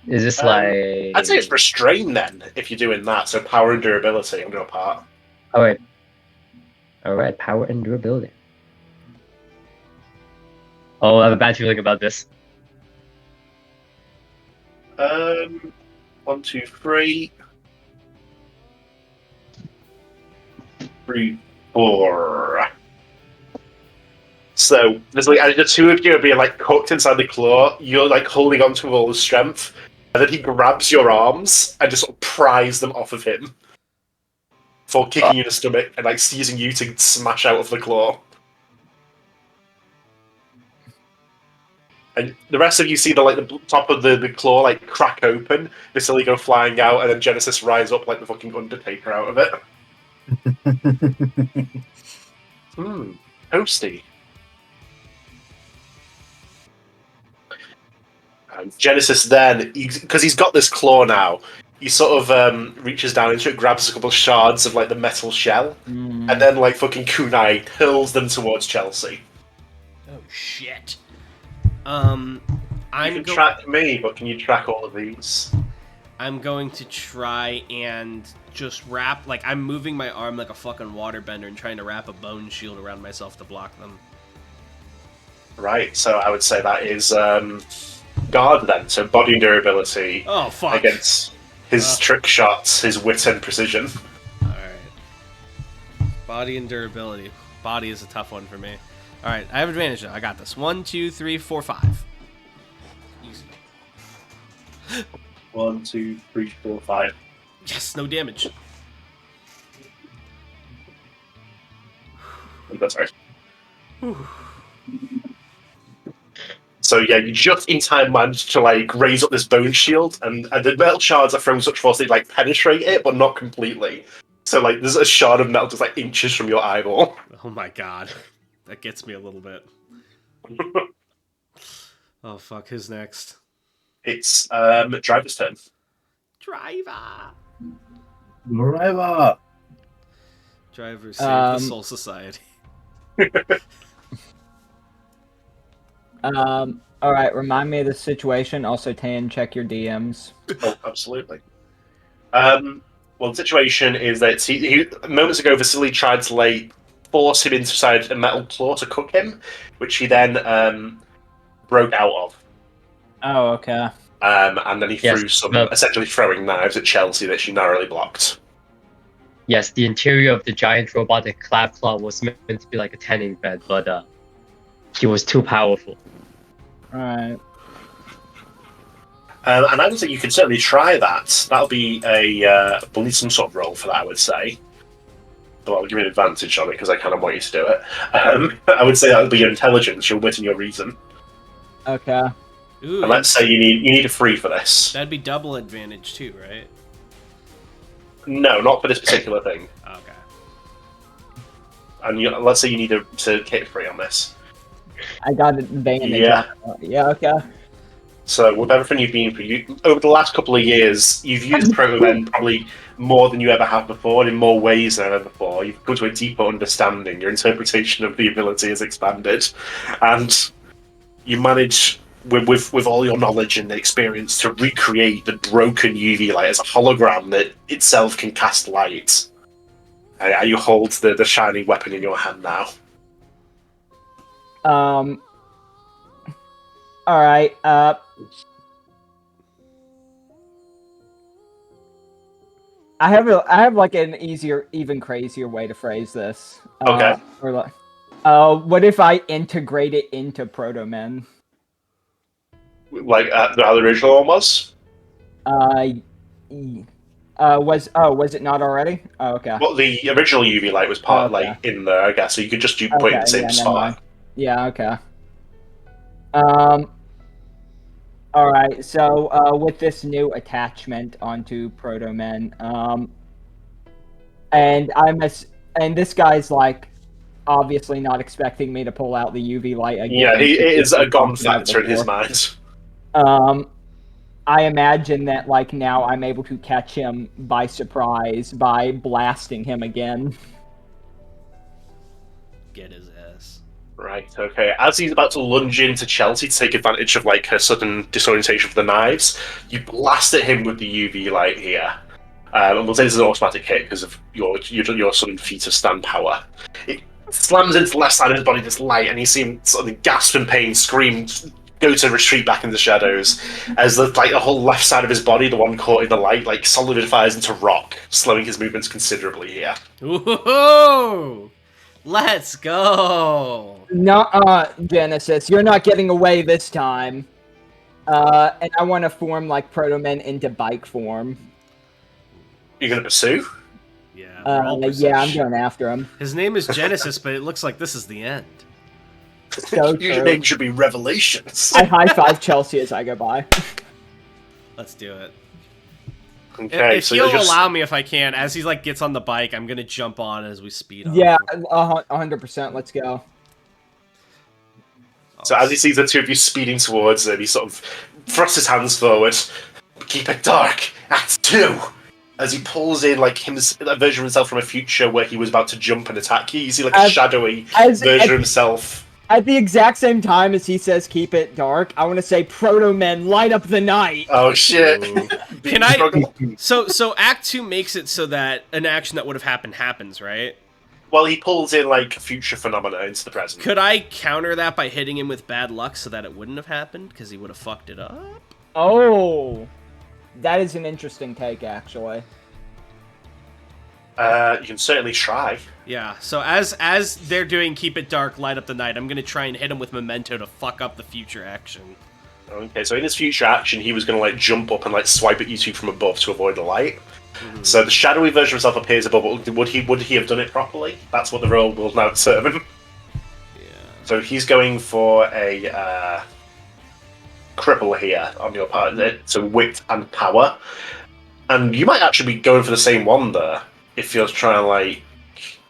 is this like I'd say it's restrain then, if you're doing that. So power and durability on your part. Alright, power and durability. Oh, I have a bad feeling about this. 1, 2, 3. 3, 4. So there's like as the two of you are being like cooked inside the claw, you're like holding on to all the strength, and then he grabs your arms and just sort of pries them off of him. For kicking you in the stomach and like seizing you to smash out of the claw. And the rest of you see the top of the claw like crack open, Vasilii go flying out, and then Genesis rise up like the fucking Undertaker out of it. Toasty. And Genesis then, because he's got this claw now, he sort of reaches down into it, grabs a couple of shards of like the metal shell, and then like fucking kunai hurls them towards Chelsea. Oh shit. You can track me, but can you track all of these? I'm going to try and just wrap, like, I'm moving my arm like a fucking waterbender and trying to wrap a bone shield around myself to block them. Right, so I would say that is guard then. So body and durability Oh, fuck. against his trick shots, his wit and precision. Alright. Body and durability. Body is a tough one for me. Alright, I have advantage though. I got this. 1, 2, 3, 4, 5. Easy. 1, 2, 3, 4, 5. Yes, no damage. That's right. So yeah, you just in time managed to like raise up this bone shield, and the metal shards are thrown such force they like penetrate it, but not completely. So like there's a shard of metal just like inches from your eyeball. Oh my god. That gets me a little bit. Oh fuck, who's next? It's Driver's turn. Driver! Driver! Driver save the Soul Society. Alright, remind me of the situation. Also, Tan, check your DMs. Oh, absolutely. Well, the situation is that he moments ago, Vasilii tried to like force him inside a metal claw to cook him, which he then broke out of. Oh, okay. And then he threw some the- essentially throwing knives at Chelsea that she narrowly blocked. Yes, the interior of the giant robotic claw was meant to be like a tanning bed, but he was too powerful. Alright. And I would say you could certainly try that. That'll be we'll need some sort of roll for that, I would say. But I'll give you an advantage on it because I kind of want you to do it. I would say that would be your intelligence, your wit, and your reason. Okay. Ooh, And let's say you need a 3 for this. that'd be double advantage too, right? No, not for this particular thing. Okay. And let's say you need to hit 3 on this. I got advantage. Yeah. Yeah, okay. So with everything you've been through, over the last couple of years, you've used Proto-Men probably more than you ever have before, and in more ways than ever before. You've come to a deeper understanding. Your interpretation of the ability has expanded, and you manage, with all your knowledge and experience, to recreate the broken UV light as a hologram that itself can cast light. And you hold the shining weapon in your hand now. All right. I have like an easier, even crazier way to phrase this. Okay. What if I integrate it into Proto-Men? Like how the original one was? Was it not already? Oh, okay. Well, the original UV light was part Okay. like in there, I guess. So you could just put it in the same never spot. mind. Yeah, okay. All right. So, with this new attachment onto Proto-Men, and this guy's like obviously not expecting me to pull out the UV light again. Yeah, it is a gone Talked about it factor in his before. mind. I imagine that like now I'm able to catch him by surprise by blasting him again. Get his ass. Right, okay. As he's about to lunge into Chelsea to take advantage of like her sudden disorientation for the knives, you blast at him with the UV light here. And we'll say this is an automatic hit because of your sudden feat of stand power. It slams into the left side of his body, this light, and you see him sort of gasp in pain, scream, go to retreat back in the shadows, as the whole left side of his body, the one caught in the light, like solidifies into rock, slowing his movements considerably here. Ooh, let's go. Genesis, you're not getting away this time. And I want to form like Proto-Men into bike form. You're gonna pursue? Yeah. Yeah, I'm going after him. His name is Genesis, but it looks like this is the end. So Your true. name should be Revelations. I high five Chelsea as I go by. Let's do it. Okay, If so you'll you're just... allow me, if I can, as he like gets on the bike, I'm gonna jump on as we speed off. Yeah, 100%. Let's go. So as he sees the two of you speeding towards him, he sort of thrusts his hands forward. Keep it dark. Act 2. As he pulls in like a version of himself from a future where he was about to jump and attack you. You see like a shadowy version of himself. At the exact same time as he says "keep it dark," I want to say "Proto-Men, light up the night." Oh shit! Can I? So Act 2 makes it so that an action that would have happened happens, right? Well, he pulls in like future phenomena into the present. Could I counter that by hitting him with bad luck so that it wouldn't have happened because he would have fucked it up? Oh, that is an interesting take, actually. You can certainly try. Yeah. So as they're doing "Keep It Dark, Light Up the Night," I'm gonna try and hit him with Memento to fuck up the future action. Okay, so in his future action, he was going to like jump up and like swipe at you two from above to avoid the light. Mm-hmm. So the shadowy version of himself appears above. Would he have done it properly? That's what the roll will now determine. Yeah. So he's going for a cripple here on your part. So wit and power, and you might actually be going for the same one there if you're trying to like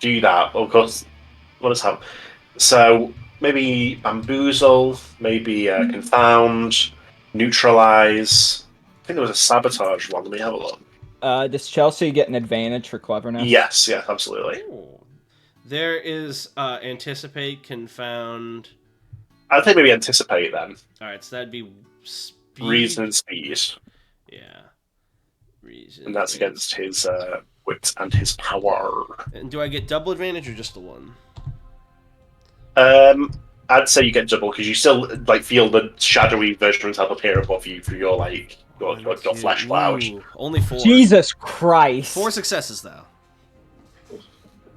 do that. Of course, what does happen? So maybe bamboozle, maybe confound, neutralize. I think there was a sabotage one. Let me have a look. Does Chelsea get an advantage for cleverness? Yes, absolutely. Ooh. There is anticipate, confound. I'd say maybe anticipate then. All right, so that'd be speed. Reason and speed. Yeah. Reason. And that's against his wit and his power. And do I get double advantage or just the one? I'd say you get double because you still like feel the shadowy version of himself appear above you through your like your flesh cloud. Ooh, only 4. Jesus Christ! 4 successes though.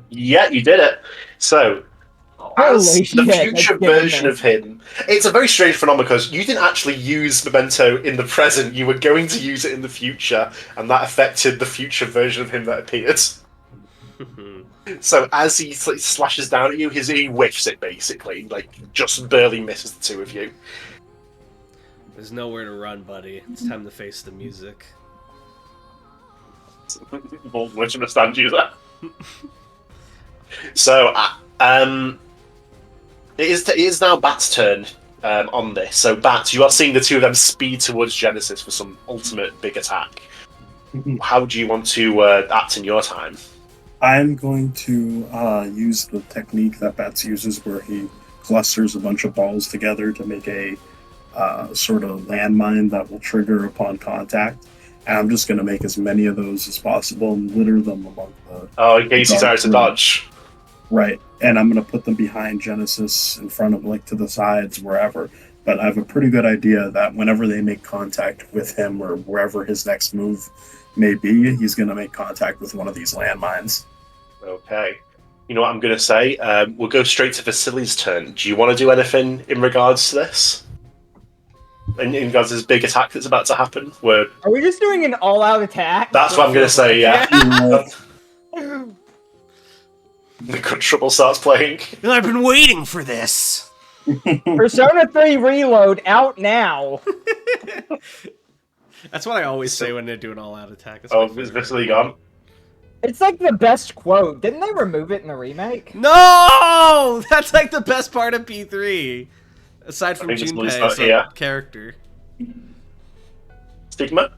Yeah, you did it. So as Holy the shit, that's future giving version me- of him, it's a very strange phenomenon because you didn't actually use Memento in the present, you were going to use it in the future, and that affected the future version of him that appeared. So as he slashes down at you, he whiffs it basically, like just barely misses the two of you. There's nowhere to run, buddy. It's time to face the music. Which understand you there. So, it is now Bat's turn on this. So, Bat, you are seeing the two of them speed towards Genesis for some ultimate big attack. How do you want to act in your time? I'm going to use the technique that Bats uses where he clusters a bunch of balls together to make a sort of landmine that will trigger upon contact. And I'm just going to make as many of those as possible and litter them among the... Oh, in case he's out to dodge. Right. And I'm going to put them behind Genesis, in front of, like, to the sides, wherever. But I have a pretty good idea that whenever they make contact with him or wherever his next move may be, he's going to make contact with one of these landmines. Okay. You know what I'm going to say? We'll go straight to Vasilii's turn. Do you want to do anything in regards to this? In regards to this big attack that's about to happen? Are we just doing an all-out attack? That's what I'm going to say, yeah. The Good Trouble starts playing. I've been waiting for this. Persona 3 Reload out now. That's what I always say when they do an all-out attack. That's Oh, my is favorite. Vasily gone? It's like the best quote. Didn't they remove it in the remake? No! That's like the best part of P3. Aside from I think it's Junpei not as a here. character. Stigma?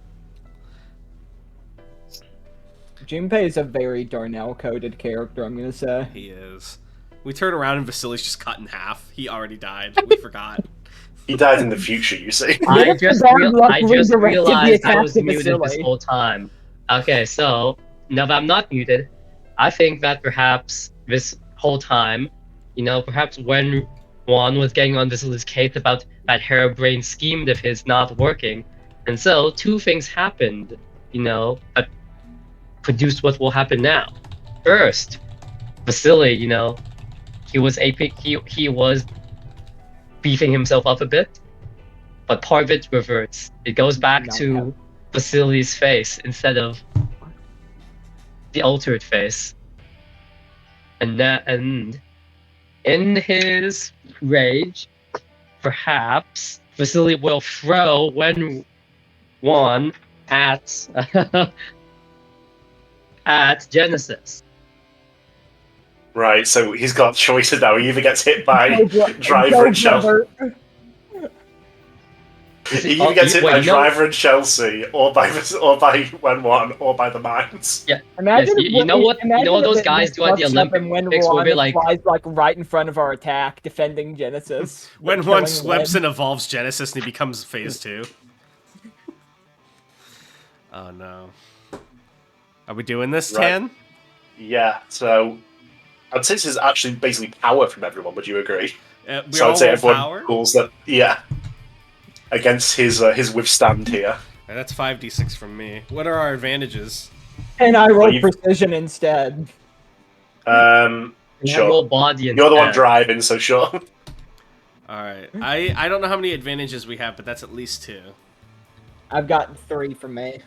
Junpei is a very Darnell-coded character, I'm gonna say. He is. We turn around and Vasilei's just cut in half. He already died. We forgot. He died in the future, you see. I What if just, the bad luck I just redirected the realized I attack was to muted this Vasilii? whole time. Okay, so now that I'm not muted, I think that perhaps this whole time, perhaps when Juan was getting on Vasilei's case about that harebrained scheme of his not working, and so two things happened, that produced what will happen now. First, Vasilii, he was beefing himself up a bit, but part of it reverts. It goes back to Vasilii's face instead of the altered face. And in his rage, perhaps Vasilii will throw one at at Genesis. Right, so he's got choices now. He either gets hit by Driver and Chelsea. He either gets hit by Driver and Chelsea, or by Wen-1, or by the mines. Yeah. Imagine Yes, you know what those if guys do at the Olympics where they like flies right in front of our attack, defending Genesis. When killing one slips Wen. and evolves Genesis and he becomes Phase 2. Oh no. Are we doing this, Right. Tan? Yeah, so I'd say this is actually basically power from everyone. Would you agree? We So all I'd say roll everyone power? calls that. Yeah, against his withstand here. And that's 5d6 from me. What are our advantages? And I roll Well, you've- precision instead. Sure. roll body You're the one instead. driving, so sure. Alright. I don't know how many advantages we have, but that's at least 2. I've got 3 from me.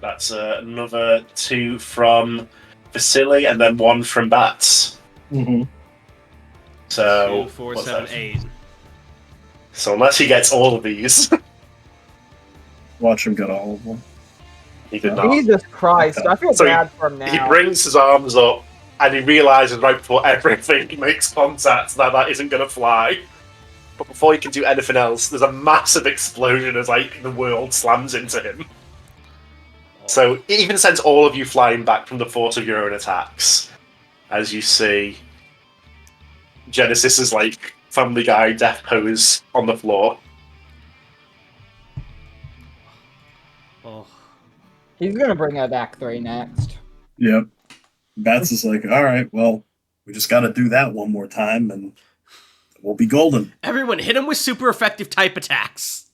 That's another 2 from Vasily, and then 1 from Bats. Mm-hmm. So 2, 4, what's 7, that? 8. So unless he gets all of these, Watch him get all of them. he did not. Jesus Christ, I feel So bad for him now. He brings his arms up, and he realizes right before everything makes contact that isn't going to fly. But before he can do anything else, there's a massive explosion as the world slams into him. So it even sends all of you flying back from the force of your own attacks. As you see, Genesis is Family Guy death pose on the floor. Oh. He's gonna bring out Act 3 next. Yep. Bats is like, all right, well, we just got to do that one more time, and we'll be golden. Everyone, hit him with super effective type attacks.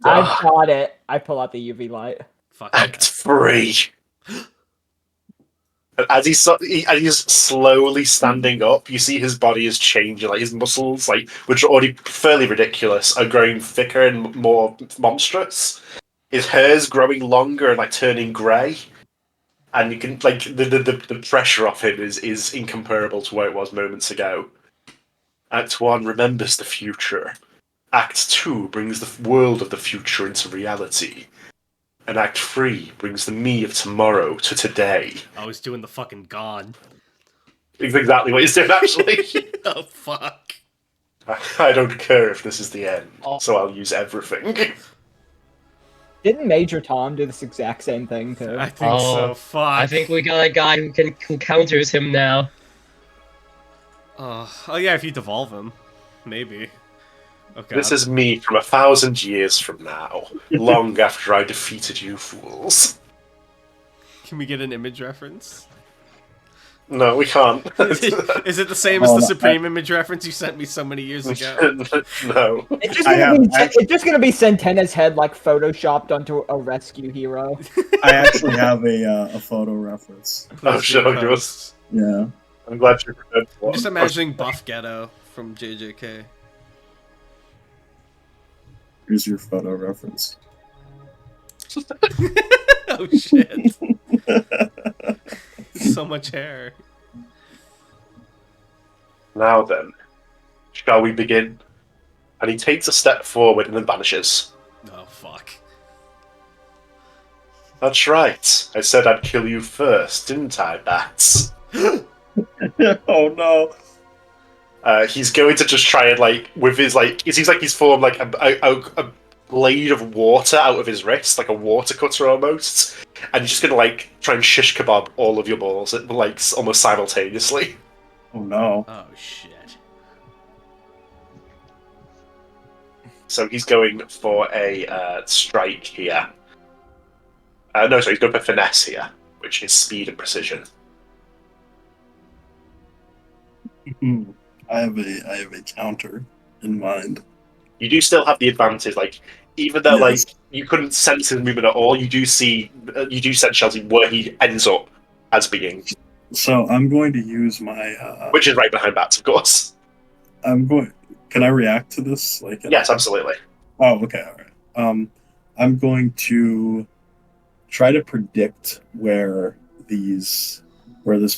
I've got it. I pull out the UV light. Fuck Act 3. As he's slowly standing up, you see his body is changing. Like his muscles, like which are already fairly ridiculous, are growing thicker and more monstrous. His hair's growing longer and like turning grey, and you can like the pressure off him is incomparable to where it was moments ago. Act 1 remembers the future. Act 2 brings the world of the future into reality. And Act 3 brings the me of tomorrow to today. I was doing the fucking gone. It's exactly what he's doing, actually. Oh, fuck. I don't care if this is the end, Oh. so I'll use everything. Didn't Major Tom do this exact same thing too? I think so. Fuck. I think we got a guy who counters him now. Oh yeah, if you devolve him, maybe. Okay. This is me from 1,000 years from now, long after I defeated you fools. Can we get an image reference? No, we can't. Is it the same as the Supreme image reference you sent me so many years ago? No. It's just gonna be Centena's head like photoshopped onto a rescue hero. I actually have a photo reference. Oh, shit, Yeah. I'm glad you prepared for I'm just imagining Buff Ghetto from JJK. Here's your photo reference. Oh shit. So much hair. Now then, shall we begin? And he takes a step forward and then vanishes. Oh fuck. That's right. I said I'd kill you first, didn't I, Bats? Oh no. He's going to just try and, like, with his, like, it seems like he's formed, like, a blade of water out of his wrist, like a water cutter almost. And he's just going to, like, try and shish kebab all of your balls, like, almost simultaneously. Oh no. Oh shit. So he's going for a strike here. No, sorry, he's going for finesse here, which is speed and precision. I have a counter in mind. You do still have the advantage, like, even though, Yes. like, you couldn't sense his movement at all, you do sense Chelsea where he ends up as being, So I'm going to use my. which is right behind Bats, of course. Can I react to this? Like. Yes, absolutely. Oh, okay, all right. I'm going to try to predict where this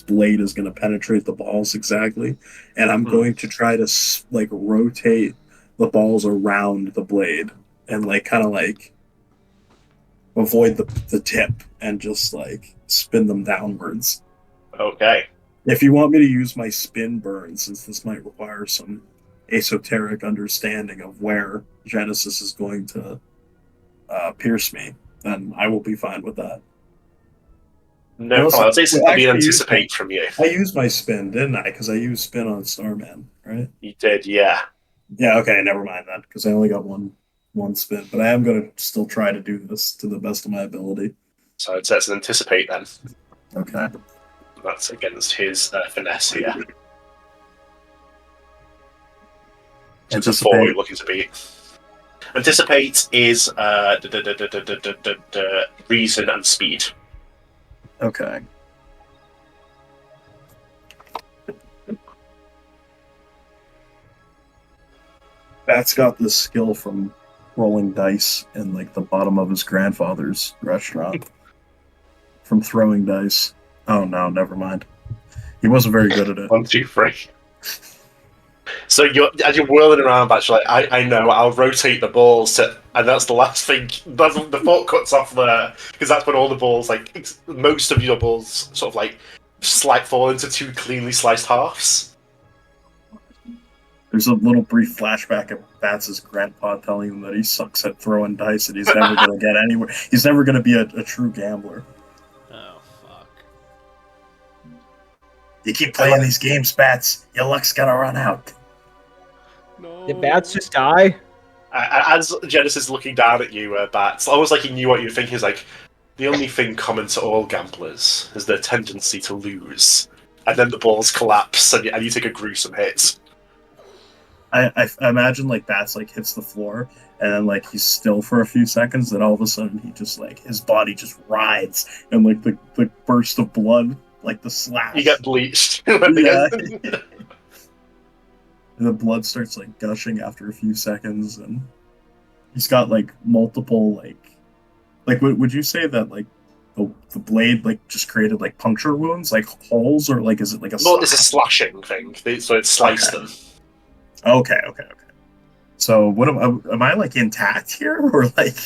blade is going to penetrate the balls exactly, and I'm going to try to like rotate the balls around the blade and like kind of like avoid the tip and just like spin them downwards. Okay. If you want me to use my spin burn, since this might require some esoteric understanding of where Genesis is going to pierce me, then I will be fine with that. No Well, problem. I'll say something actually, anticipate from you. I used my spin, didn't I? Because I used spin on Starman, right? You did, yeah. Yeah, okay, never mind that, because I only got one spin. But I am going to still try to do this to the best of my ability. So it says an anticipate then. Okay. That's against his finesse here. So it's a 4 you're looking to beat. Anticipate is reason and speed. Okay. Bat's got this skill from rolling dice in like the bottom of his grandfather's restaurant. From throwing dice. Oh no, never mind. He wasn't very good at it. 1, 2, 3. So as you're whirling around, actually, I know I'll rotate the balls to, and that's the last thing. The thought cuts off there because that's when all the balls, like most of your balls, sort of like fall into 2 cleanly sliced halves. There's a little brief flashback of Bats' grandpa telling him that he sucks at throwing dice and he's never going to get anywhere. He's never going to be a true gambler. Oh fuck. You keep playing these games, Bats, your luck's going to run out. No. Did Bats just die? As Genesis is looking down at you, Bats, almost like he knew what you were thinking. He's like, the only thing common to all gamblers is their tendency to lose. And then the balls collapse and you take a gruesome hit. I imagine like Bats like hits the floor and then like he's still for a few seconds, then all of a sudden he just like his body just writhes and like the burst of blood like the slash. You get bleached. Yeah. And the blood starts like gushing after a few seconds, and he's got like multiple like would you say that like the blade like just created like puncture wounds, like holes, or like is it like a Well, it's a slash? slashing thing, so it sliced them. Okay. So what am I like intact here, or like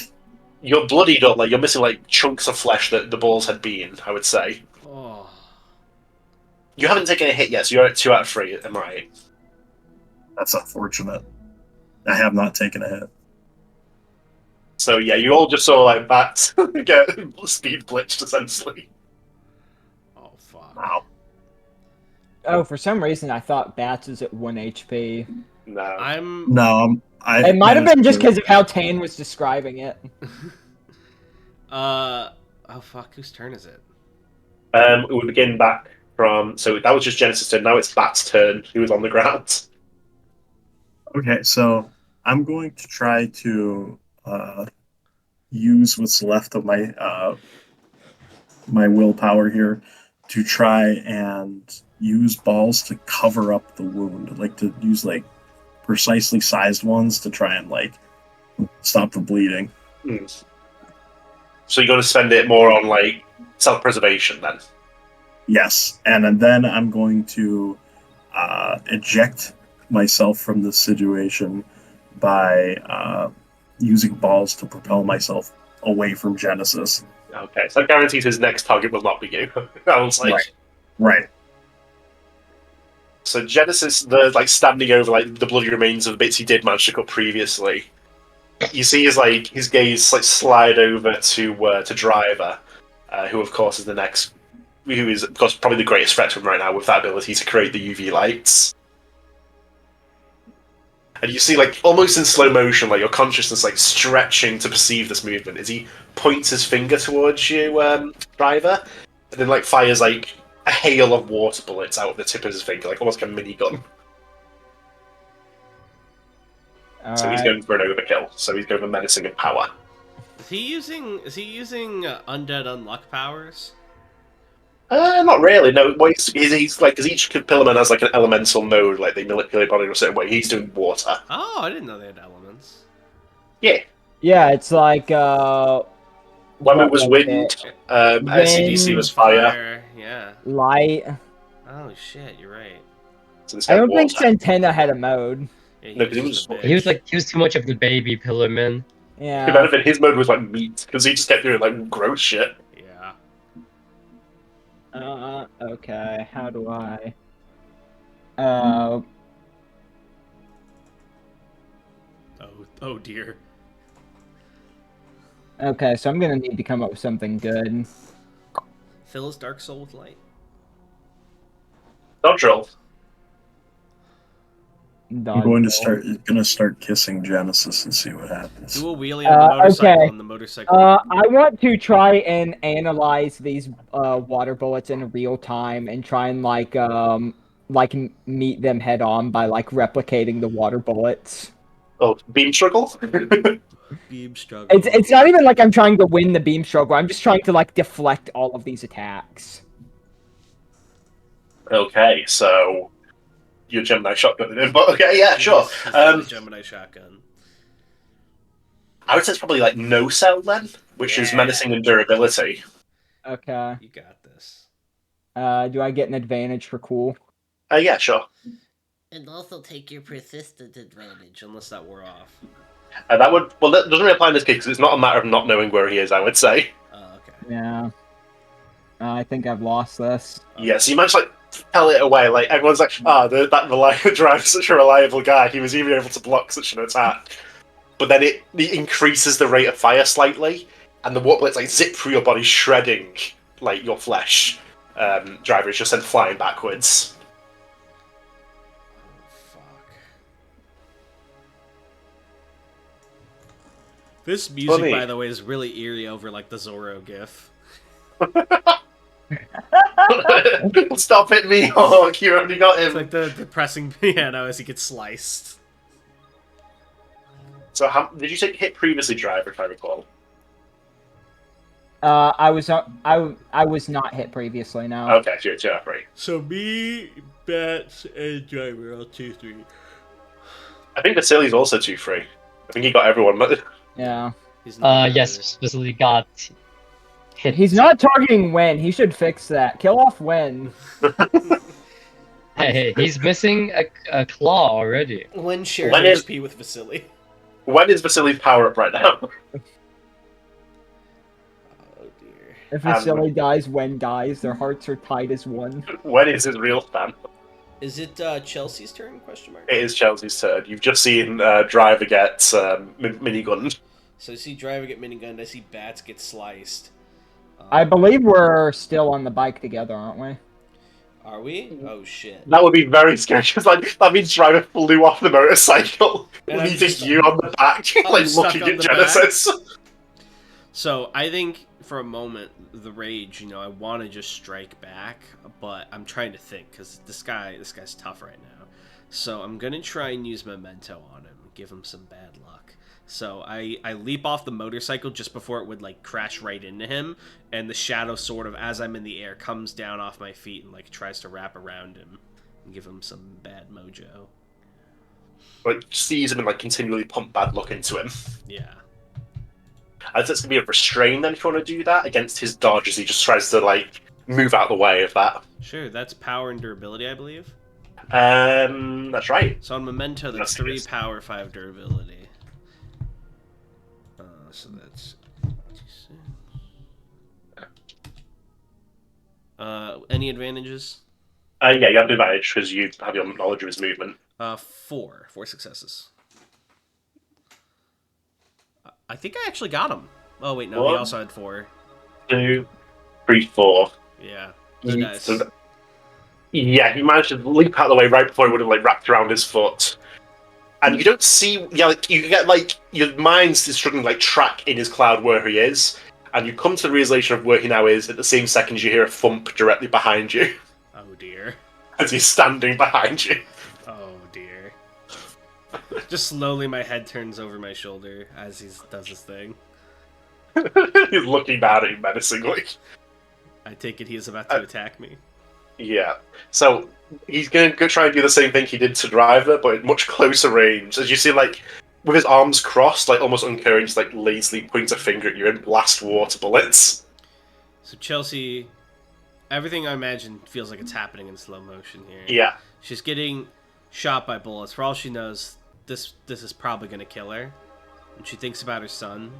You're bloodied up, like you're missing like chunks of flesh that the balls had been, I would say. Oh. You haven't taken a hit yet, so you're at 2 out of 3, am I right? that's unfortunate. I have not taken a hit. So yeah, you all just saw like bats get speed glitched essentially. Oh, fuck. Wow. Oh, for some reason I thought Bats is at 1 HP. No. No, It might have been just because of how Tane was describing it. Oh, fuck. Whose turn is it? We begin back from, so that was just Genesis' turn, now it's Bat's turn, who was on the ground. Okay, so I'm going to try to use what's left of my my willpower here to try and use balls to cover up the wound, like to use like precisely sized ones to try and like stop the bleeding. So you're going to spend it more on like self-preservation then? Yes, and then I'm going to eject myself from this situation by using balls to propel myself away from Genesis. Okay, so that guarantees his next target will not be you. I was like, Right. So Genesis, the like standing over like the bloody remains of the bits he did manage to cut previously. You see his gaze like slide over to Driver, who of course is the next, who is of course probably the greatest threat to him right now with that ability to create the UV lights. And you see, like, almost in slow motion, like, your consciousness, like, stretching to perceive this movement as he points his finger towards you, Driver, and then, like, fires, like, a hail of water bullets out of the tip of his finger, like, almost like a minigun. So he's going for an overkill, so he's going for menacing and power. Is he using undead unluck powers? Not really, no. Well, he's like, because each Pillarman has, like, an elemental mode, like, they manipulate body in a certain way. He's doing water. Oh, I didn't know they had elements. Yeah. Yeah, it's like Weapon was wind, SCDC was fire. Yeah. light. Oh shit, you're right. So this guy I don't think water. Santana had a mode. Yeah, No, 'cause he just was- a He was bitch. too much of the baby Pillarman. To Yeah. benefit, his mode was like meat, because he just kept doing like gross shit. Yeah. Okay, how do I? Oh dear. Okay, so I'm gonna need to come up with something good. Fill his dark soul with light. Dodge roll. I'm going to start kissing Genesis and see what happens. Do a wheelie on the motorcycle, okay. and the motorcycle. I want to try and analyze these water bullets in real time and try and like meet them head on by like replicating the water bullets. Oh, beam struggle? Beam struggle. It's not even like I'm trying to win the beam struggle. I'm just trying to like deflect all of these attacks. Okay, so your Gemini shotgun it in, but okay, yeah, sure. He's got a Gemini shotgun. I would say it's probably like no cell then, which is menacing and durability. Okay. You got this. Do I get an advantage for cool? Yeah, sure. And also take your persistent advantage, unless that wore off. That doesn't really apply in this case because it's not a matter of not knowing where he is, I would say. Oh, okay. Yeah. I think I've lost this. Yeah, so you managed to like tell it away. Like everyone's like, that driver's such a reliable guy. He was even able to block such an attack. But then it increases the rate of fire slightly, and the water bullets like zip through your body, shredding like your flesh. Driver is just sent flying backwards. This music, Funny. by the way, is really eerie over like the Zorro gif. Stop it, Mihawk! You already got It's him. like the depressing piano as he gets sliced. So, did you take hit previously, Driver? If I recall. I was not hit previously. No. Okay, so you're 2 out of 3. So me, Bats, and Driver all 2-3. I think Vasili's also 2-3. I think he got everyone. Yeah. He's not Yes, Vasilii got hit. He's not targeting Wen. He should fix that. Kill off Wen. Hey, he's missing a claw already. When shared When is- HP with Vasilii. When is Vasili's power up right now? Oh dear. If Vasilii dies, Wen dies. Their hearts are tied as one. When is his real stand? Is it Chelsea's turn? Question mark. It is Chelsea's turn. You've just seen Driver get minigunned. So I see Driver get minigunned. I see Bats get sliced. I believe we're still on the bike together, aren't we? Are we? Oh shit. That would be very scary. Because that means Driver flew off the motorcycle, And I'm leaving just- you on the back, like stuck looking on at the Genesis. So I think for a moment, the rage, I want to just strike back, but I'm trying to think because this guy's tough right now. So I'm gonna try and use Memento on him, give him some bad luck. So I leap off the motorcycle just before it would like crash right into him, and the shadow sort of, as I'm in the air, comes down off my feet and like tries to wrap around him and give him some bad mojo. But sees him and like continually pump bad luck into him. Yeah. As it's gonna be a restrain then if you want to do that against his dodge as he just tries to like move out of the way of that. Sure, that's power and durability, I believe. That's right. So on Memento, that's Yes, 3 yes. power, 5 durability. So that's 26. Any advantages? Yeah, you have an advantage because you have your knowledge of his movement. 4 successes. I think I actually got him. Oh wait, no, he One. also had 4. 2, 3, 4. Yeah, good dice. So, yeah, he managed to leap out of the way right before he would have like wrapped around his foot. And you don't see, like you get like your mind's is struggling to like track in his cloud where he is, and you come to the realization of where he now is. At the same second, you hear a thump directly behind you Oh dear. as he's standing behind you. Oh dear. Just slowly, my head turns over my shoulder as he does his thing. He's looking down at you menacingly. I take it he is about to attack me. Yeah. So he's going to go try and do the same thing he did to Driver, but at much closer range. As you see, like, with his arms crossed, like, almost uncaring, just, like, lazily points a finger at you and blast water bullets. So Chelsea, everything I imagine feels like it's happening in slow motion here. Yeah. She's getting shot by bullets. For all she knows, this is probably going to kill her. And she thinks about her son.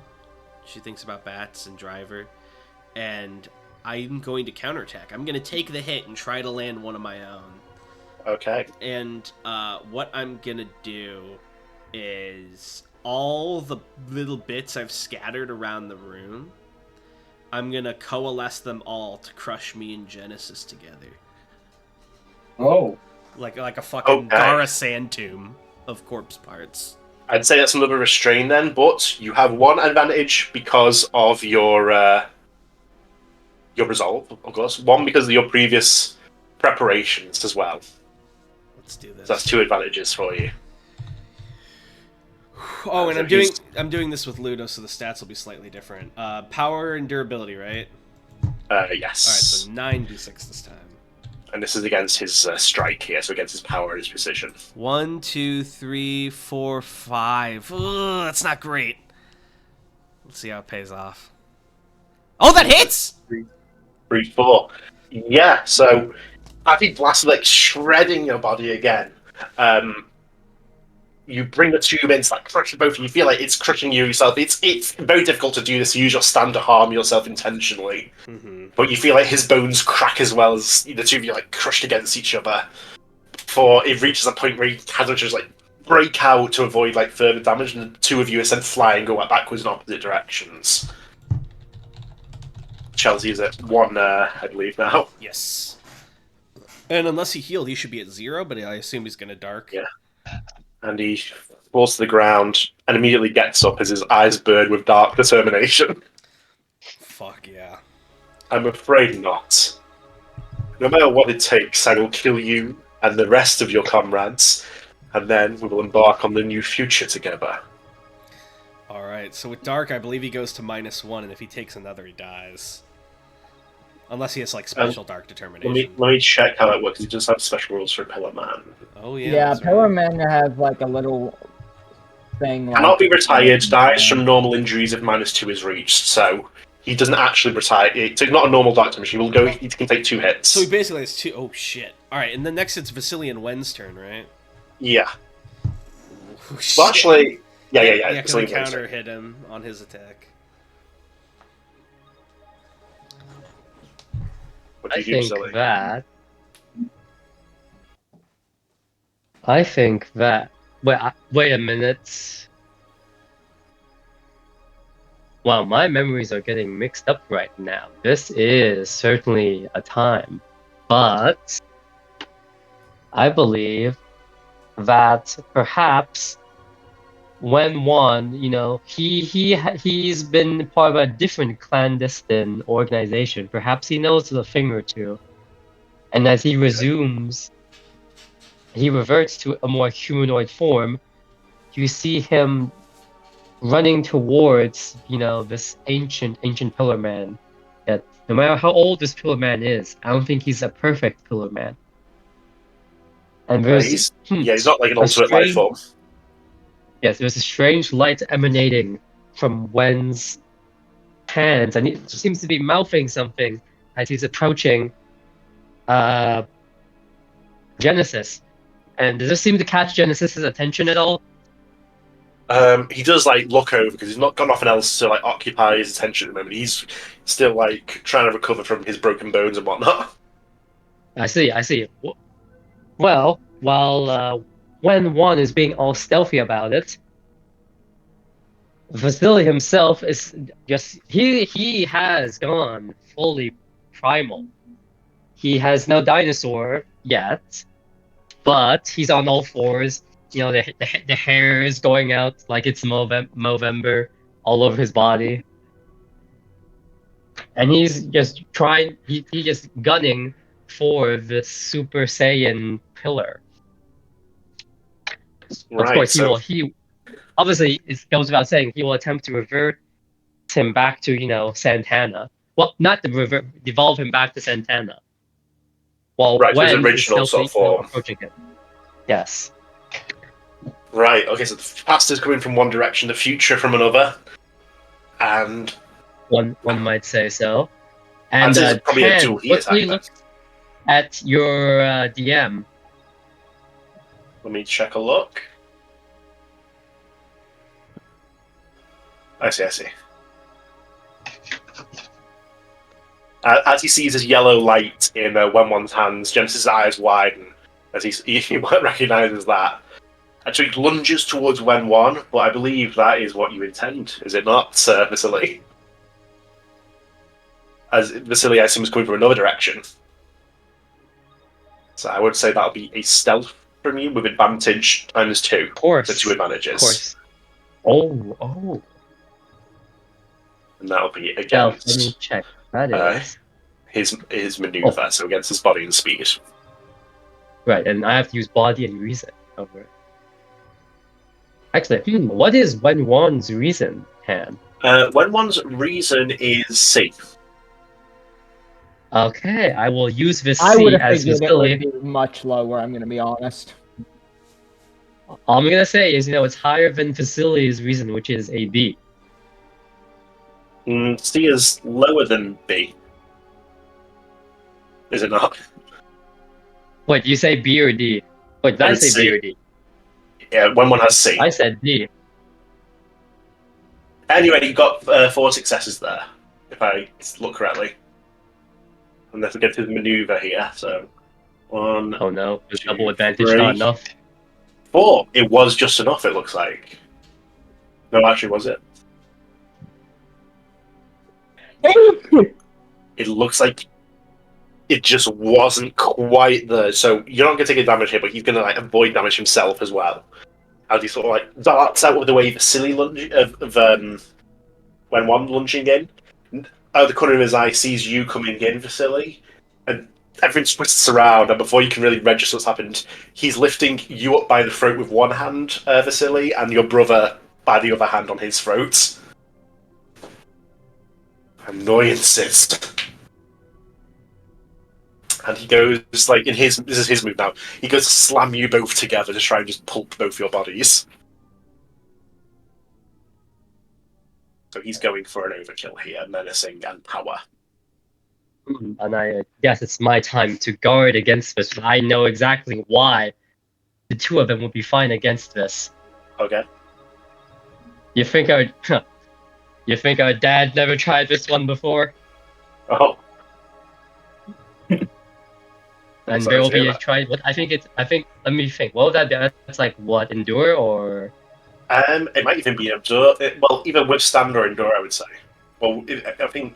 She thinks about Bats and Driver. And I'm going to counterattack. I'm going to take the hit and try to land one of my own. Okay. And what I'm going to do is all the little bits I've scattered around the room, I'm going to coalesce them all to crush me and Genesis together. Oh. Like a fucking Okay. Gara sand tomb of corpse parts. I'd say that's another restrain then, but you have one advantage because of your resolve, of course. One because of your previous preparations as well. Let's do this. So that's 2 advantages for you. Oh, and So I'm doing this with Ludo, so the stats will be slightly different. Power and durability, right? Yes. All right, so 9d6 this time. And this is against his strike here, so against his power and his precision. 1, 2, 3, 4, 5. Ugh, that's not great. Let's see how it pays off. Oh, that hits! 3, 4. Yeah, so as he blasts, like, shredding your body again, you bring the tube in, it's like crushing both of you. You feel like it's crushing you yourself. It's very difficult to do this. You use your stand to harm yourself intentionally. Mm-hmm. But you feel like his bones crack as well as the two of you like crushed against each other. Before it reaches a point where he has to just like break out to avoid like further damage, and the 2 of you are sent flying, go like, backwards in opposite directions. Chelsea is at 1, I believe now. Yes. And unless he healed, he should be at 0, but I assume he's going to dark. Yeah. And he falls to the ground and immediately gets up as his eyes burn with dark determination. Fuck yeah. I'm afraid not. No matter what it takes, I will kill you and the rest of your comrades, and then we will embark on the new future together. All right. So with Dark, I believe he goes to -1, and if he takes another, he dies. Unless he has like special Dark determination. Let me check how that works. He does have special rules for Pillar Man. Oh yeah. Yeah, that's Pillar right. Men have like a little thing. Cannot be like, retired. Dies from normal injuries if -2 is reached. So he doesn't actually retire. It's not a normal Dark Damage. He will go. He can take 2 hits. So he basically has 2. Oh shit! All right, and then next it's Vasilii and Wen's turn, right? Yeah. Oh, shit. Well, actually, yeah. Yeah, because Vasily the wins counter it. hit him on his attack. What do I you do, think Vasily? that. I think that. Wait a minute. Wow, my memories are getting mixed up right now. This is certainly a time, but I believe that perhaps when one, he's been part of a different clandestine organization. Perhaps he knows a thing or two, and as he resumes, he reverts to a more humanoid form. You see him running towards, this ancient Pillar Man. That no matter how old this Pillar Man is, I don't think he's a perfect Pillar Man. And there's he's not like an a ultimate life form. Yes, there's a strange light emanating from Wen's hands, and he seems to be mouthing something as he's approaching Genesis. And does this seem to catch Genesis's attention at all? He does look over because he's not got nothing else to occupy his attention at the moment. He's still trying to recover from his broken bones and whatnot. I see. Well, while when one is being all stealthy about it, Vasilii himself is he has gone fully primal. He has no dinosaur yet, but he's on all fours. The hair is going out like it's Movember all over his body. And he's just he's just gunning for the Super Saiyan pillar. Right, Of course, so he obviously, it goes without saying, he will attempt to revert him back to, Santana. Well, not to devolve him back to Santana. While right, his Wen is original sort of stealthily form. approaching him. Yes. Right, okay, so the past is coming from one direction, the future from another, and One might say so. And this is probably a Teng, dual heat quickly attack. look at your DM. Let me check a look. I see. As he sees his yellow light in Wenwan's hands, Genesis' eyes widen as he recognizes that. Actually, he lunges towards Wenwan, but I believe that is what you intend, is it not, Vasilii? As Vasilii, I assume, is coming from another direction. So I would say that'll be a stealth from you with advantage -2. Of course. So 2 advantages. Of course. Oh. And that'll be Stealth, against let me check. That is. his maneuver, so against his body and speed. Right, and I have to use body and reason over it. Actually, what is Wenwan's reason, Han? Wenwan's reason is C. Okay, I will use this I would C have as figured it Vasilii. would be much lower, I'm going to be honest. All I'm gonna say is, it's higher than Vasilii's reason, which is a B. C is lower than B. Is it not? Wait, you say B or D? Wait, did I It's say C. B or D? Yeah, Wenwan has C. I said D. Anyway, you got 4 successes there, if I look correctly. And let's get to the maneuver here. So 1, Oh no, the 2, double advantage 3, not enough. 4. It was just enough, it looks like. No, actually, was it? It looks like it just wasn't quite there. So you're not going to take a damage here, but he's going to avoid damage himself as well. As he sort of darts out of the way of a silly lunge when one lunging in. Out of the corner of his eye, sees you coming in, Vasilii, and everything twists around. And before you can really register what's happened, he's lifting you up by the throat with one hand, Vasilii, and your brother by the other hand on his throat. Annoyances. And he goes, like, this is his move now, he goes to slam you both together to try and just pulp both your bodies. So he's going for an overkill here, menacing and power. And I guess it's my time to guard against this. I know exactly why the two of them would be fine against this. Okay. You think our dad never tried this one before? Oh. And Sorry there will to hear be a that. try. What I think, let me think. What would that be? That's like what, endure or? It might even be endure. Well, either withstand or endure, I would say. Well, I think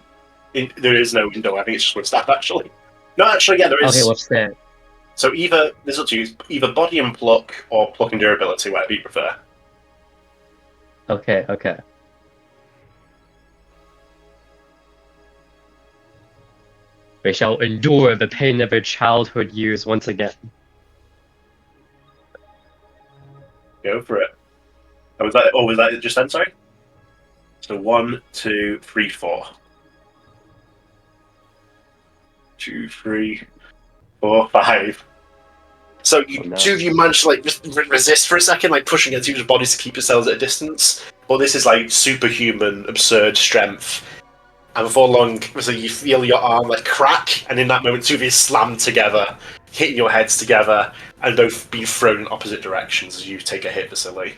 there is no endure. I think it's just withstand, actually. No, actually, yeah, there is. Okay, withstand. So either there's up to you. Either body and pluck, or pluck and durability, whatever you prefer. Okay. They shall endure the pain of their childhood years once again. Go for it. Oh, was that just then? Sorry. So 1, 2, 3, 4. 2, 3, 4, 5. So two of you manage to like just resist for a second, like pushing against each other's bodies to keep yourselves at a distance. But this is like superhuman, absurd strength. And before long, so you feel your arm like crack, and in that moment, two of you slam together, hitting your heads together, and both being thrown in opposite directions as you take a hit, Vasilii.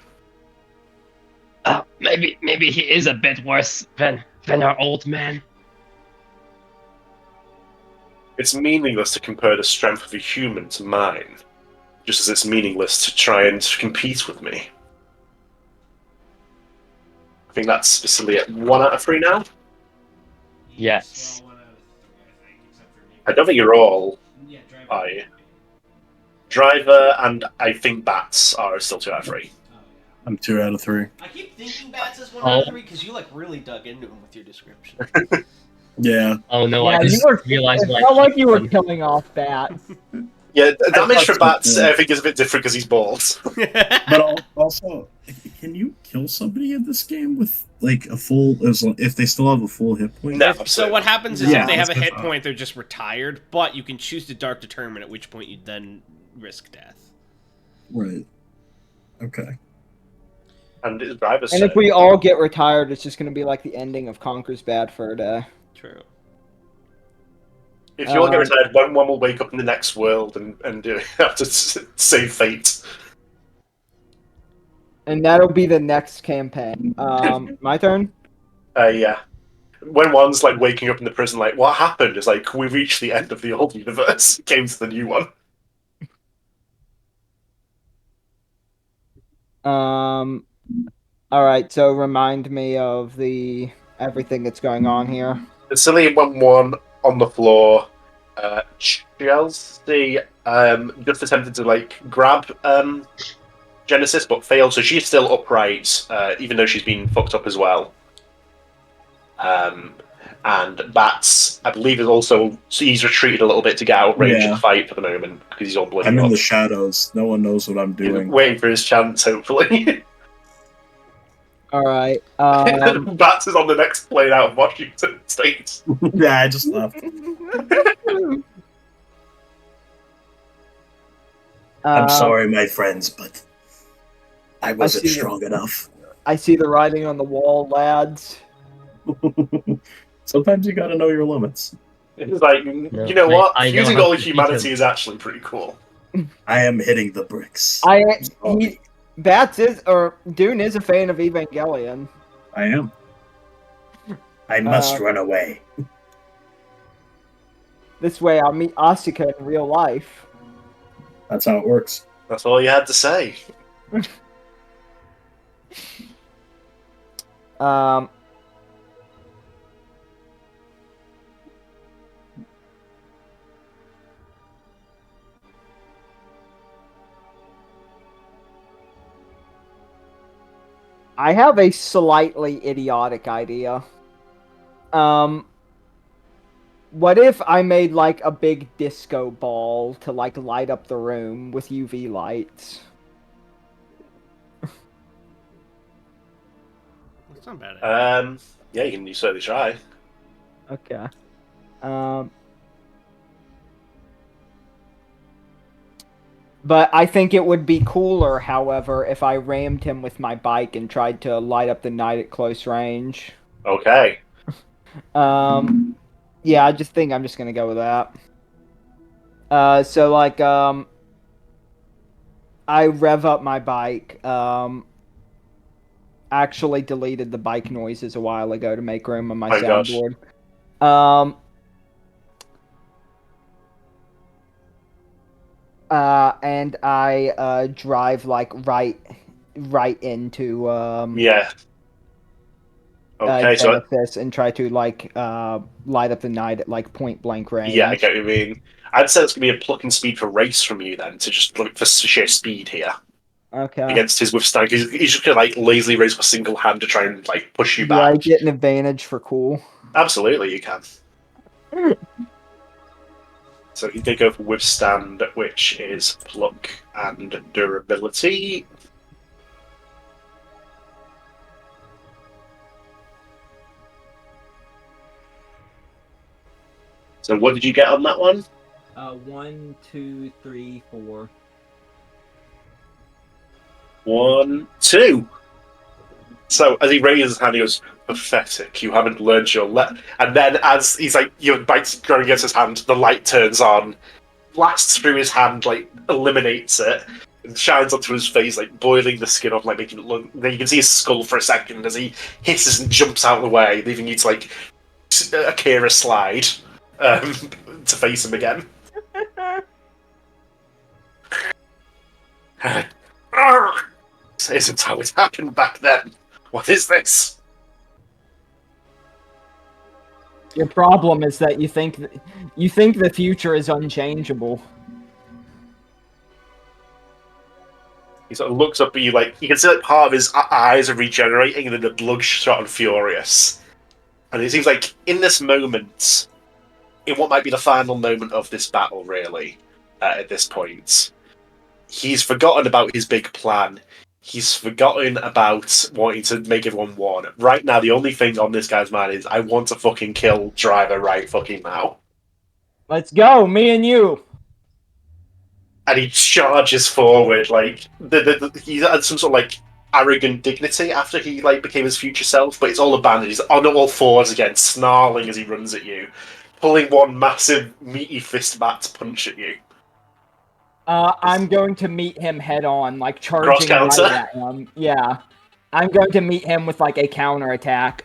Maybe he is a bit worse than our old man. It's meaningless to compare the strength of a human to mine, just as it's meaningless to try and compete with me. I think that's Vasilii at 1 out of 3 now. Yes. I don't think you're all. Are you? Driver and I think Bats are still 2 out of 3. I'm 2 out of 3. I keep thinking Bats is 1 out of 3 because you like really dug into him with your description. Yeah. Oh no, Yeah, I just realized it what felt I like you were done. killing off bats. Yeah, damage for thought so, Bats too. I think is a bit different because he's bald. But also, can you kill somebody in this game with like a full, if they still have a full hit point? No. So what happens is Yeah, if they have a that's hit good. point, they're just retired, but you can choose to Dark Determine, at which point you then risk death. Right. Okay. And the driver And if we all get retired, it's just going to be like the ending of Conker's Bad Fur Day. True. if you all get retired, one will wake up in the next world and have to save fate. And that'll be the next campaign. My turn? Yeah. When one's like waking up in the prison, like, what happened? It's like, we reached the end of the old universe, came to the new one. Alright, so remind me of everything that's going on here. Vasilii went one on the floor. Chelsea just attempted to like grab Genesis, but failed, so she's still upright, even though she's been fucked up as well. And Bats, I believe, is also he's retreated a little bit to get out of range of the fight for the moment because he's all bloody I'm in up. the shadows. No one knows what I'm doing. Waiting for his chance, hopefully. Alright. Bats is on the next plane out of Washington State. Yeah, I just left. I'm sorry, my friends, but I wasn't strong enough. I see the writing on the wall, lads. Sometimes you gotta know your limits. It's like, No, you know what? I know Fusing how all to of beat humanity him. is actually pretty cool. I am hitting the bricks. Dune is a fan of Evangelion. I am. I must run away. This way I'll meet Asuka in real life. That's how it works. That's all you had to say. I have a slightly idiotic idea. What if I made like a big disco ball to like light up the room with UV lights? It's not bad. Yeah, you can certainly try. Okay. But I think it would be cooler, however, if I rammed him with my bike and tried to light up the night at close range. Okay. Yeah, I just think I'm just gonna go with that. So like, I rev up my bike. Actually deleted the bike noises a while ago to make room on my Oh gosh. soundboard. And I drive like right into Yeah. Okay, so Genesis and try to like light up the night at like point blank range. yeah, I get what you mean. I'd say it's gonna be a plucking speed for race from you then to just look for sheer speed here Okay. against his withstand. He's just gonna like lazily raise up a single hand to try and like push you Do I back. get an advantage for cool? Absolutely, you can. So he did go for withstand, which is pluck and durability. So what did you get on that one? 1, 2, 3, 4. 1, 2. So as he raises his hand, he goes, "Pathetic! You haven't learned your And then as he's like, your bite's going against his hand, the light turns on, blasts through his hand, like eliminates it, and shines onto his face, like boiling the skin off, like making it look. Then you can see his skull for a second as he hisses and jumps out of the way, leaving you to like Akira slide to face him again. This isn't how it happened back then. What is this? Your problem is that you think the future is unchangeable. He sort of looks up at you, like you can see like part of his eyes are regenerating, and then the bloodshot and furious. And it seems like in this moment, in what might be the final moment of this battle, really, at this point, he's forgotten about his big plan. He's forgotten about wanting to make everyone one. Right now, the only thing on this guy's mind is, I want to fucking kill Driver right fucking now. Let's go, me and you. And he charges forward, like he had some sort of like arrogant dignity after he like became his future self, but it's all abandoned. He's on all fours again, snarling as he runs at you, pulling one massive meaty fist back to punch at you. I'm going to meet him head on, like charging Cross counter? right at him. Yeah, I'm going to meet him with like a counter attack.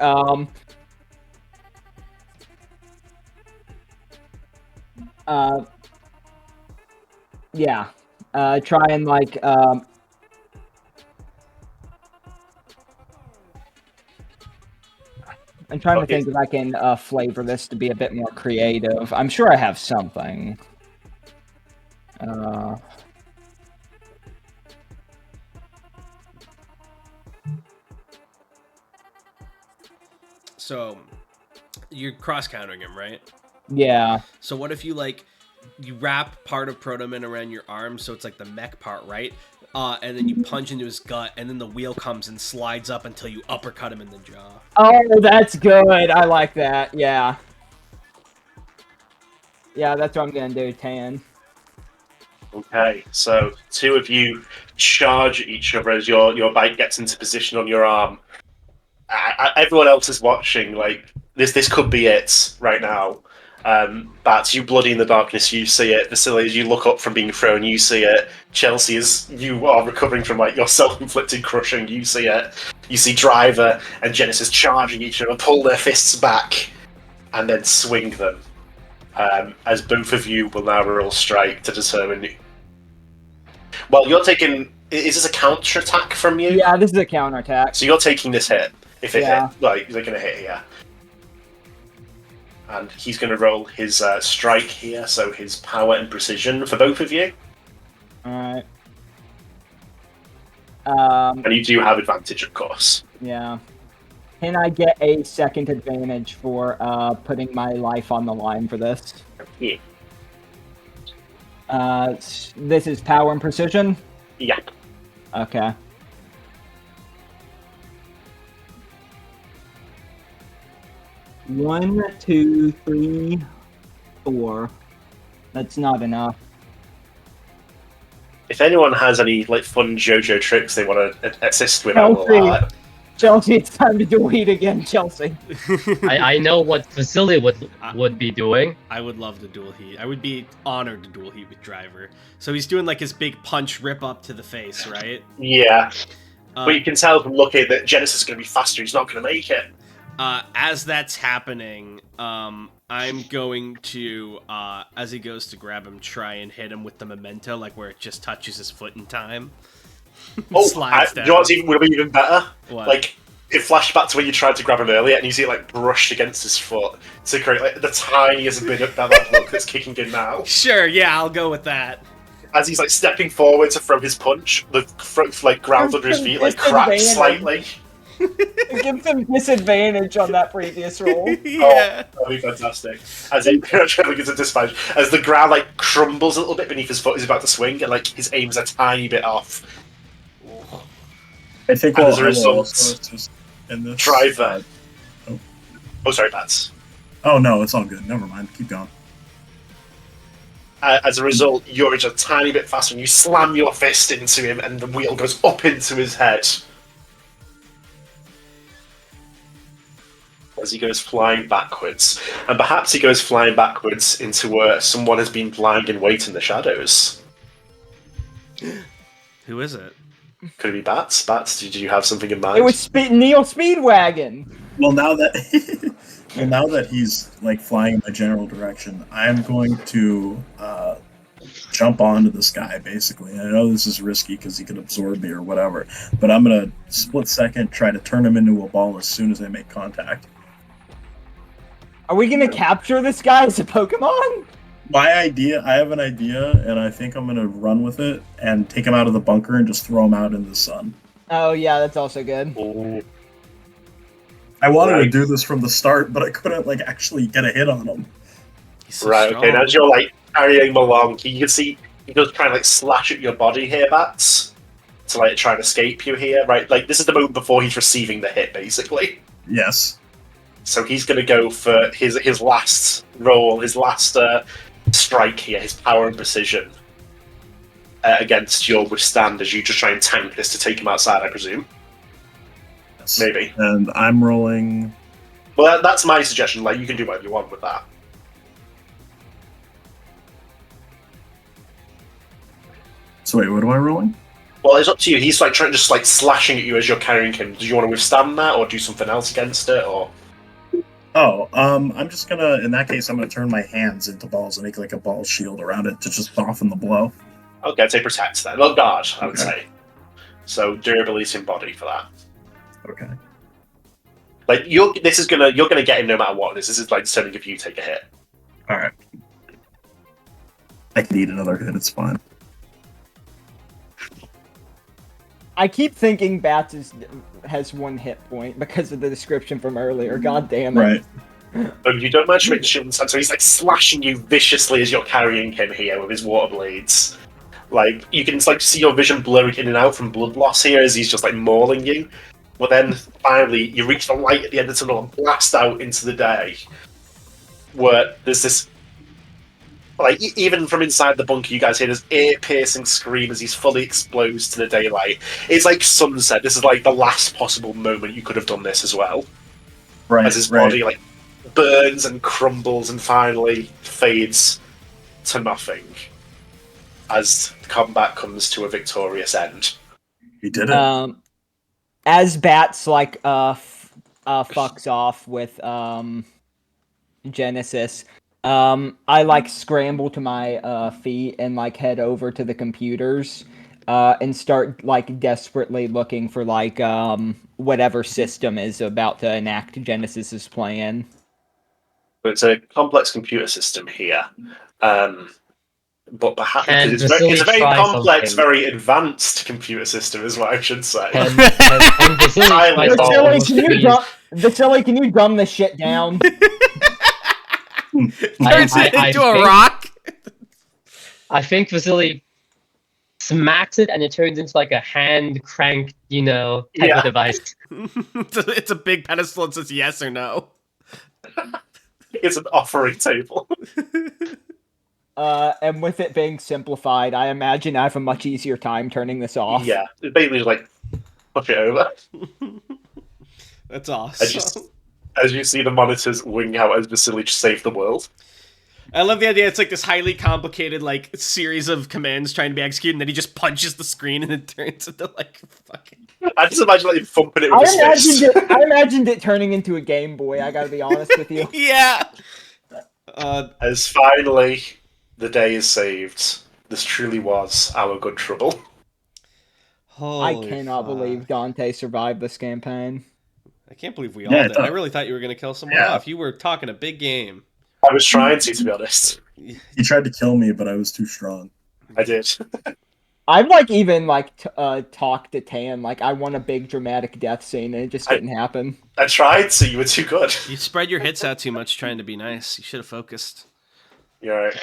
Yeah. Try and like I'm trying to think if I can flavor this to be a bit more creative. I'm sure I have something. So you're cross countering him, right? Yeah. So what if you like you wrap part of Protoman around your arm, so it's like the mech part, right? And then you punch into his gut, and then the wheel comes and slides up until you uppercut him in the jaw. Oh, that's good. I like that. Yeah. Yeah, that's what I'm gonna do, Tan. Okay, so two of you charge at each other as your bike gets into position on your arm. Everyone else is watching. Like this could be it right now. Bats, you bloody in the darkness, you see it. Vasilii, as you look up from being thrown, you see it. Chelsea, as you are recovering from like your self-inflicted crushing, you see it. You see Driver and Genesis charging each other, pull their fists back, and then swing them. As both of you will now roll strike to determine. Well, you're taking. Is this a counter attack from you? Yeah, this is a counter attack. So you're taking this hit. If it Yeah. hit, like they're going to hit here. And he's going to roll his strike here, so his power and precision for both of you. Alright. And you do have advantage, of course. Yeah. Can I get a second advantage for putting my life on the line for this? Yeah. This is power and precision? Yeah. Okay. 1, 2, 3, 4. That's not enough. If anyone has any like fun JoJo tricks they want to assist with, I will Chelsea. allow it. Chelsea, it's time to delete again, Chelsea. I know what Vasilii would be doing. I would love to dual heat. I would be honored to dual heat with Driver. So he's doing like his big punch rip up to the face, right? Yeah. But you can tell from looking that Genesis is going to be faster. He's not going to make it. As that's happening, I'm going to, as he goes to grab him, try and hit him with the memento, like where it just touches his foot in time. Slides down. Do you know what's would be even better? What? Like, it flashed back to when you tried to grab him earlier, and you see it like brushed against his foot to create like the tiniest bit of that look that's kicking him now. Sure, yeah, I'll go with that. As he's like stepping forward to throw his punch, the like ground under his feet like cracks slightly. It gives him disadvantage on that previous roll. Yeah. Oh, that'd be fantastic. As he actually gets a disadvantage, as the ground like crumbles a little bit beneath his foot, he's about to swing, and like his aim's a tiny bit off. I think And what as a I will result, also is just in this Driver. Oh, sorry, Bats. Oh no, it's all good. Never mind. Keep going. As a result, you're just a tiny bit faster, and you slam your fist into him, and the wheel goes up into his head. As he goes flying backwards. And perhaps he goes flying backwards into where someone has been lying in wait in the shadows. Who is it? Could it be Bats? Bats, did you have something in mind? It was Neil Speedwagon. Well, now that he's like flying in my general direction, I'm going to jump onto this guy basically. And I know this is risky because he can absorb me or whatever, but I'm gonna split second try to turn him into a ball as soon as I make contact. Are we gonna capture this guy as a Pokemon? I have an idea, and I think I'm gonna run with it and take him out of the bunker and just throw him out in the sun. Oh yeah, that's also good. Ooh. I wanted to Right. do this from the start, but I couldn't like actually get a hit on him. He's so Right, strong. okay, and as you're like carrying him along, you can see he does try and like slash at your body here, Bats, to like try and escape you here, right? Like this is the moment before he's receiving the hit, basically. Yes. So he's going to go for his last roll, his last strike here, his power and precision against your withstand as you just try and tank this to take him outside, I presume. Yes. Maybe. And I'm rolling. Well, that's my suggestion. Like you can do whatever you want with that. So wait, what am I rolling? Well, it's up to you. He's like trying, just like slashing at you as you're carrying him. Do you want to withstand that, or do something else against it, or? Oh, I'm just gonna, in that case, I'm gonna turn my hands into balls and make like a ball shield around it to just soften the blow. Okay, I'd say protect then. Well, guard, I would Okay. say. So durability in body for that. Okay. Like you're gonna get him no matter what. This is like determining if you take a hit. All right. I can eat another hit. It's fine. I keep thinking Bats has 1 hit point because of the description from earlier. God damn it. Right. And you don't manage to make the shield inside, so he's like slashing you viciously as you're carrying him here with his water blades. Like you can like see your vision blurring in and out from blood loss here as he's just like mauling you. But then finally you reach the light at the end of the tunnel and blast out into the day, where there's this. Like even from inside the bunker, you guys hear this ear-piercing scream as he's fully exposed to the daylight. It's like sunset. This is like the last possible moment you could have done this as well. Right. As his body like burns and crumbles and finally fades to nothing as the combat comes to a victorious end. He did it. As Bats like fucks off with Genesis, I like scramble to my feet and like head over to the computers and start like desperately looking for like whatever system is about to enact Genesis's plan. But it's a complex computer system here. But perhaps Can it's Vasilii a very try complex, something? very advanced computer system, is what I should say. And Vasilii Silent tries ball. Vasily, can you dumb this shit down? Turns it into a think- rock. I think Vasilii smacks it and it turns into like a hand cranked, type Yeah. of device. It's a big pedestal that says yes or no. It's an offering table. And with it being simplified, I imagine I have a much easier time turning this off. Yeah, it's basically like push it over. That's awesome. As you see the monitors wing out as Vasilii saved the world. I love the idea. It's like this highly complicated like series of commands trying to be executed, and then he just punches the screen and it turns into like fucking. I just imagine like him thumping it with his fist. I imagined it turning into a Game Boy. I gotta be honest with you. Yeah. As finally the day is saved. This truly was our good trouble. I cannot believe Dante survived this campaign. I can't believe we all did. I really thought you were going to kill someone off. You were talking a big game. I was trying to be honest. He tried to kill me, but I was too strong. I did. I've like even like talked to Teng, like I want a big dramatic death scene, and it just didn't happen. I tried to. You were too good. You spread your hits out too much trying to be nice. You should have focused. You're right.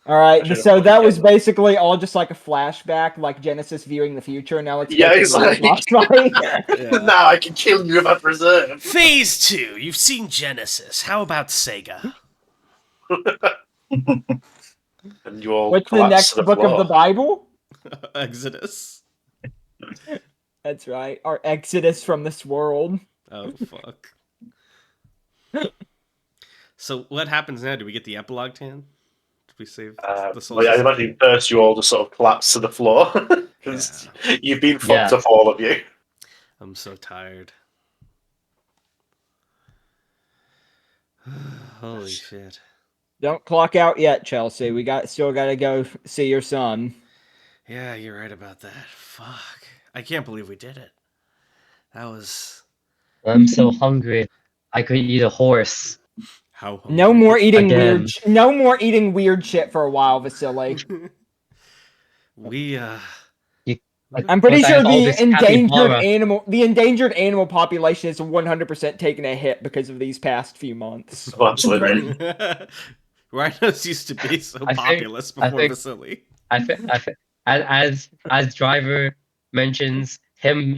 All right, so that was basically all just like a flashback, like Genesis viewing the future. Now it's exactly. Now I can kill you if I preserve. Phase 2. You've seen Genesis. How about Sega? And you all. What's the next book of the Bible? Exodus. That's right. Our exodus from this world. Oh fuck. So what happens now? Do we get the epilogue, Tan? We save the soul. I imagine first you all just sort of collapse to the floor because you've been fucked up, all of you. I'm so tired. Holy shit! Don't clock out yet, Chelsea. We still got to go see your son. Yeah, you're right about that. Fuck! I can't believe we did it. That was. I'm so hungry. I could eat a horse. How hungry? No more eating weird. No more eating weird shit for a while, Vasilii. I'm pretty sure the endangered animal population is 100% taking a hit because of these past few months. Oh, absolutely. Rhinos used to be so populous before Vasilii. As Driver mentions him,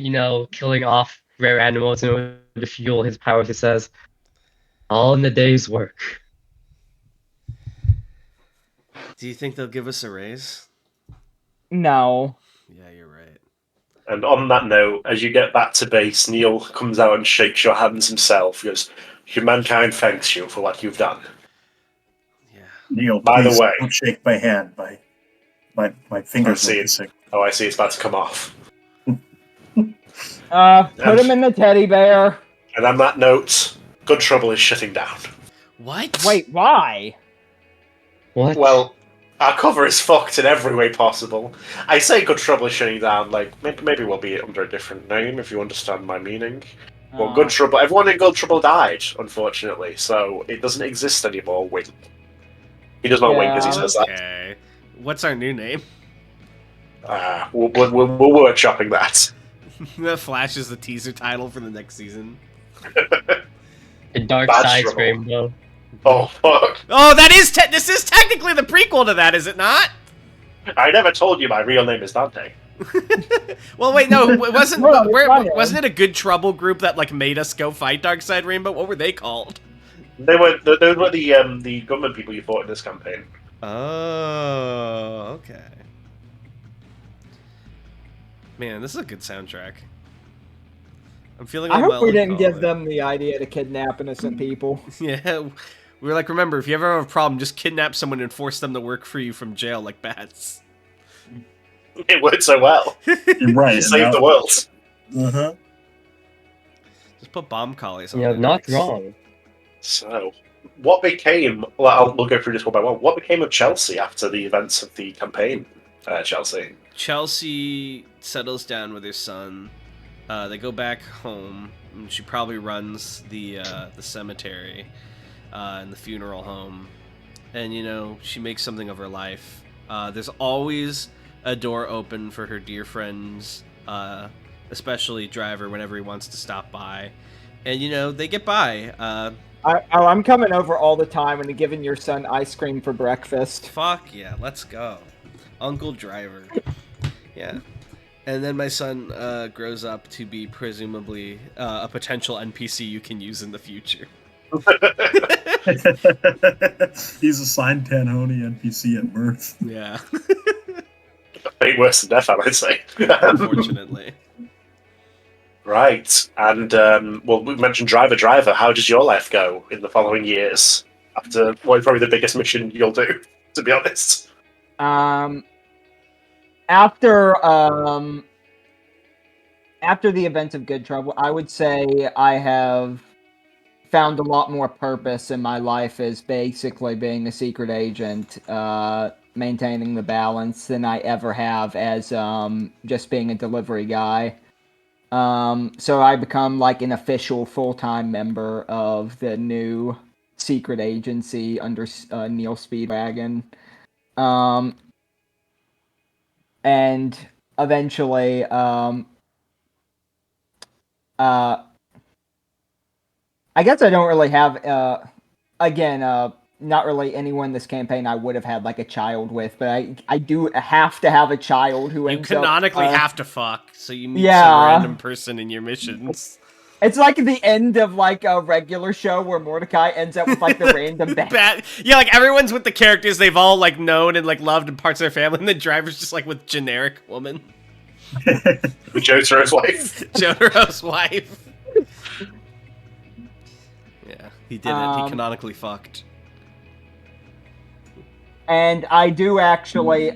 killing off rare animals in order to fuel his powers, he says, all in the day's work. Do you think they'll give us a raise? No. Yeah, you're right. And on that note, as you get back to base, Neil comes out and shakes your hands himself. He goes, "Humankind thanks you for what you've done." Yeah. Neil, by the way, don't shake my hand. My fingers are missing. Oh, I see. It's about to come off. Put him in the teddy bear. And on that note, Good Trouble is shutting down. What? Wait, why? What? Well, our cover is fucked in every way possible. I say Good Trouble is shutting down, like, maybe we'll be under a different name, if you understand my meaning. Well, Good Trouble, everyone in Good Trouble died, unfortunately, so it doesn't exist anymore, Wink. He does not wink as he says that. Okay. What's our new name? We're workshopping that. That flashes the teaser title for the next season. The Dark Side's Rainbow. Oh, fuck. Oh, this is technically the prequel to that, is it not? I never told you my real name is Dante. Well, wait, no, wasn't it a Good Trouble group that like made us go fight Darkside Rainbow? What were they called? They were the government people you fought in this campaign. Oh, okay. Man, this is a good soundtrack. I'm feeling. I hope we didn't give them the idea to kidnap innocent people. Yeah, we were like, remember, if you ever have a problem, just kidnap someone and force them to work for you from jail like bats. It worked so well. Right. Saved the world. Uh-huh. Just put bomb collies on. Yeah, not wrong. So, what became? Well, we'll go through this one by one. What became of Chelsea after the events of the campaign? Chelsea. Chelsea settles down with her son. They go back home. And she probably runs the cemetery and the funeral home, and she makes something of her life. There's always a door open for her dear friends, especially Driver whenever he wants to stop by, and they get by. I'm coming over all the time and giving your son ice cream for breakfast. Fuck yeah, let's go, Uncle Driver. Yeah. And then my son grows up to be presumably a potential NPC you can use in the future. He's a signed Tanhoney NPC at Mirth. Yeah. Fate worse than death, I would say. Unfortunately. Right, and well, we mentioned Driver. How does your life go in the following years? After what is probably the biggest mission you'll do, to be honest. After the events of Good Trouble, I would say I have found a lot more purpose in my life as basically being a secret agent, maintaining the balance than I ever have as just being a delivery guy. So I become like an official full-time member of the new secret agency under Neil Speedwagon. And eventually, I guess I don't really have, not really anyone in this campaign I would have had like a child with, but I do have to have a child who You ends canonically up, have to fuck, so you meet Yeah. some random person in your missions. It's like the end of like a regular show where Mordecai ends up with like the random Yeah, like everyone's with the characters they've all like known and like loved in parts of their family, and the driver's just like with generic woman. Jotaro's wife. Jotaro's wife. Yeah, he did it. He canonically fucked. And I do actually,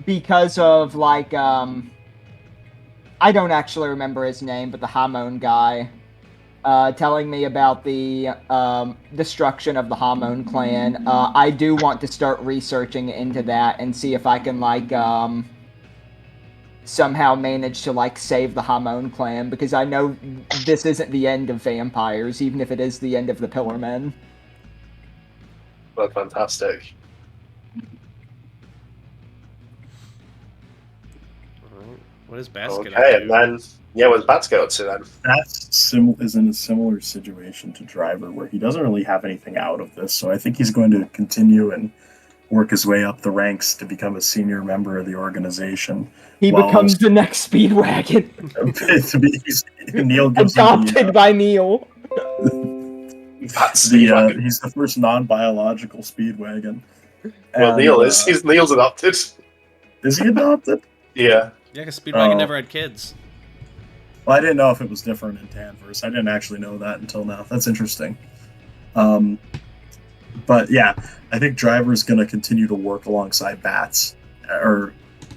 because of like, I don't actually remember his name, but the Hamon guy, telling me about the destruction of the Hamon clan. I do want to start researching into that and see if I can like somehow manage to like save the Hamon clan, because I know this isn't the end of vampires, even if it is the end of the Pillarmen. Well, fantastic. What is Basket? Okay, and then what's Bats go to then? Bats is in a similar situation to Driver, where he doesn't really have anything out of this, so I think he's going to continue and work his way up the ranks to become a senior member of the organization. He becomes the next Speedwagon. Neil gives adopted by Neil. That's he's the first non-biological Speedwagon. Well, Neil is. Neil's adopted. Is he adopted? Yeah. Yeah, because Speedwagon never had kids. Well, I didn't know if it was different in Tanverse. I didn't actually know that until now. That's interesting. But yeah, I think Driver's going to continue to work alongside Bats, or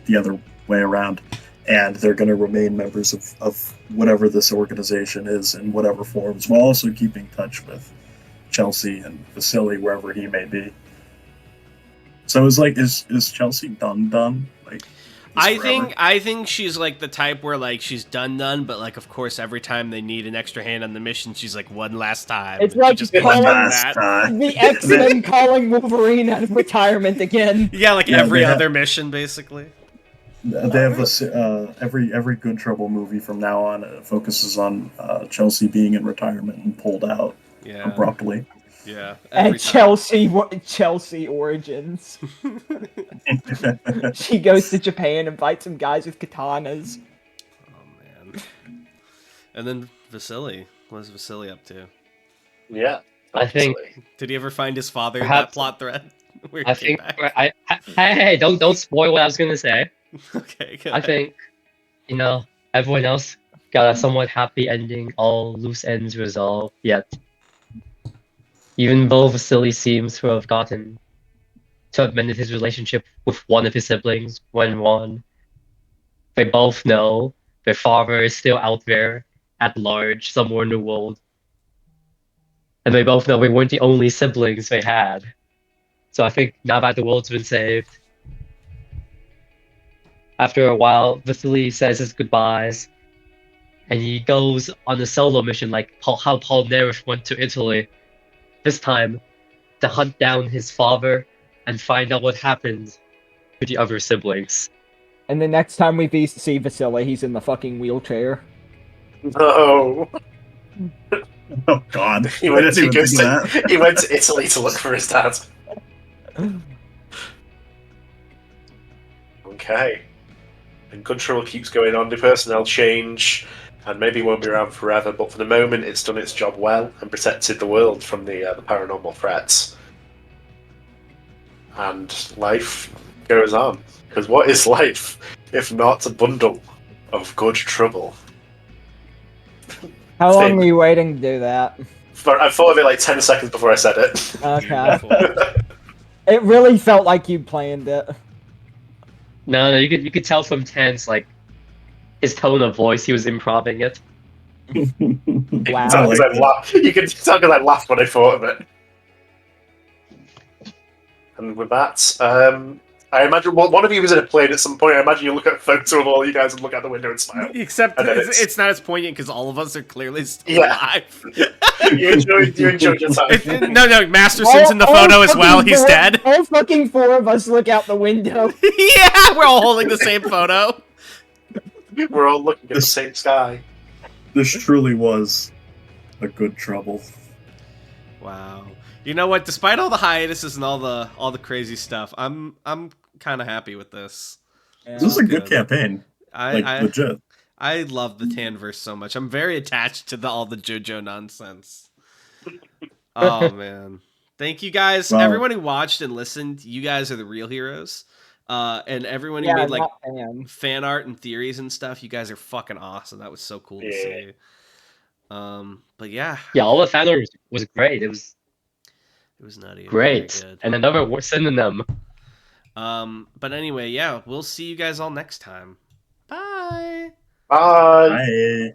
the other way around, and they're going to remain members of whatever this organization is in whatever forms, while also keeping in touch with Chelsea and Vasilii wherever he may be. So it's like, is Chelsea done? Like, I think she's like the type where like she's done, but like of course every time they need an extra hand on the mission, she's like one last time. It's like just calling time. the X-Men calling Wolverine out of retirement again. Yeah, like every other mission basically. They have this every Good Trouble movie from now on focuses on Chelsea being in retirement and pulled out abruptly. Yeah, and Chelsea origins. She goes to Japan and fights some guys with katanas. Oh man! And then Vasilii. What is Vasilii up to? Yeah, I think. Did he ever find his father in Perhaps, that plot thread? I think. Hey! Don't spoil what I was gonna say. Okay. I think, everyone else got a somewhat happy ending. All loose ends resolved. Yet, even though Vasilii seems to have mended his relationship with one of his siblings, Wen, they both know their father is still out there at large somewhere in the world. And they both know they weren't the only siblings they had. So I think now that the world's been saved, after a while, Vasilii says his goodbyes, and he goes on a solo mission like how Paul Nerif went to Italy. This time, to hunt down his father and find out what happened to the other siblings. And the next time we see Vasilii, he's in the fucking wheelchair. No. Oh God! He went to Italy to look for his dad. Okay. And Good Trouble keeps going on. The personnel change. and maybe won't be around forever, but for the moment it's done its job well and protected the world from the paranormal threats. And life goes on. Because what is life if not a bundle of good trouble? How long were you waiting to do that? I thought of it like 10 seconds before I said it. Okay. Beautiful. It really felt like you planned it. No, you could tell from Ten's like his tone of voice. He was improving it. Wow. You can tell because I laughed when I thought of it. And with that, I imagine one of you was in a plane at some point. I imagine you look at a photo of all you guys and look out the window and smile. Except And then it's not as poignant because all of us are clearly still Yeah. alive. You enjoyed your time. No, Masterson's in the photo as well. He's dead. All fucking four of us look out the window. Yeah, we're all holding the same photo. We're all looking at the same sky. This truly was a good trouble. Wow. You know what? Despite all the hiatuses and all the crazy stuff, I'm kind of happy with this. Yeah. This was a good campaign. Legit. I love the Tanverse so much. I'm very attached to all the JoJo nonsense. Oh man. Thank you guys. Wow. Everyone who watched and listened, you guys are the real heroes. And everyone who made like fan art and theories and stuff, you guys are fucking awesome. That was so cool to see. But yeah. Yeah, all the fan art was great. It was nutty. great. Good. And another synonym. But anyway, yeah, we'll see you guys all next time. Bye. Bye. Bye.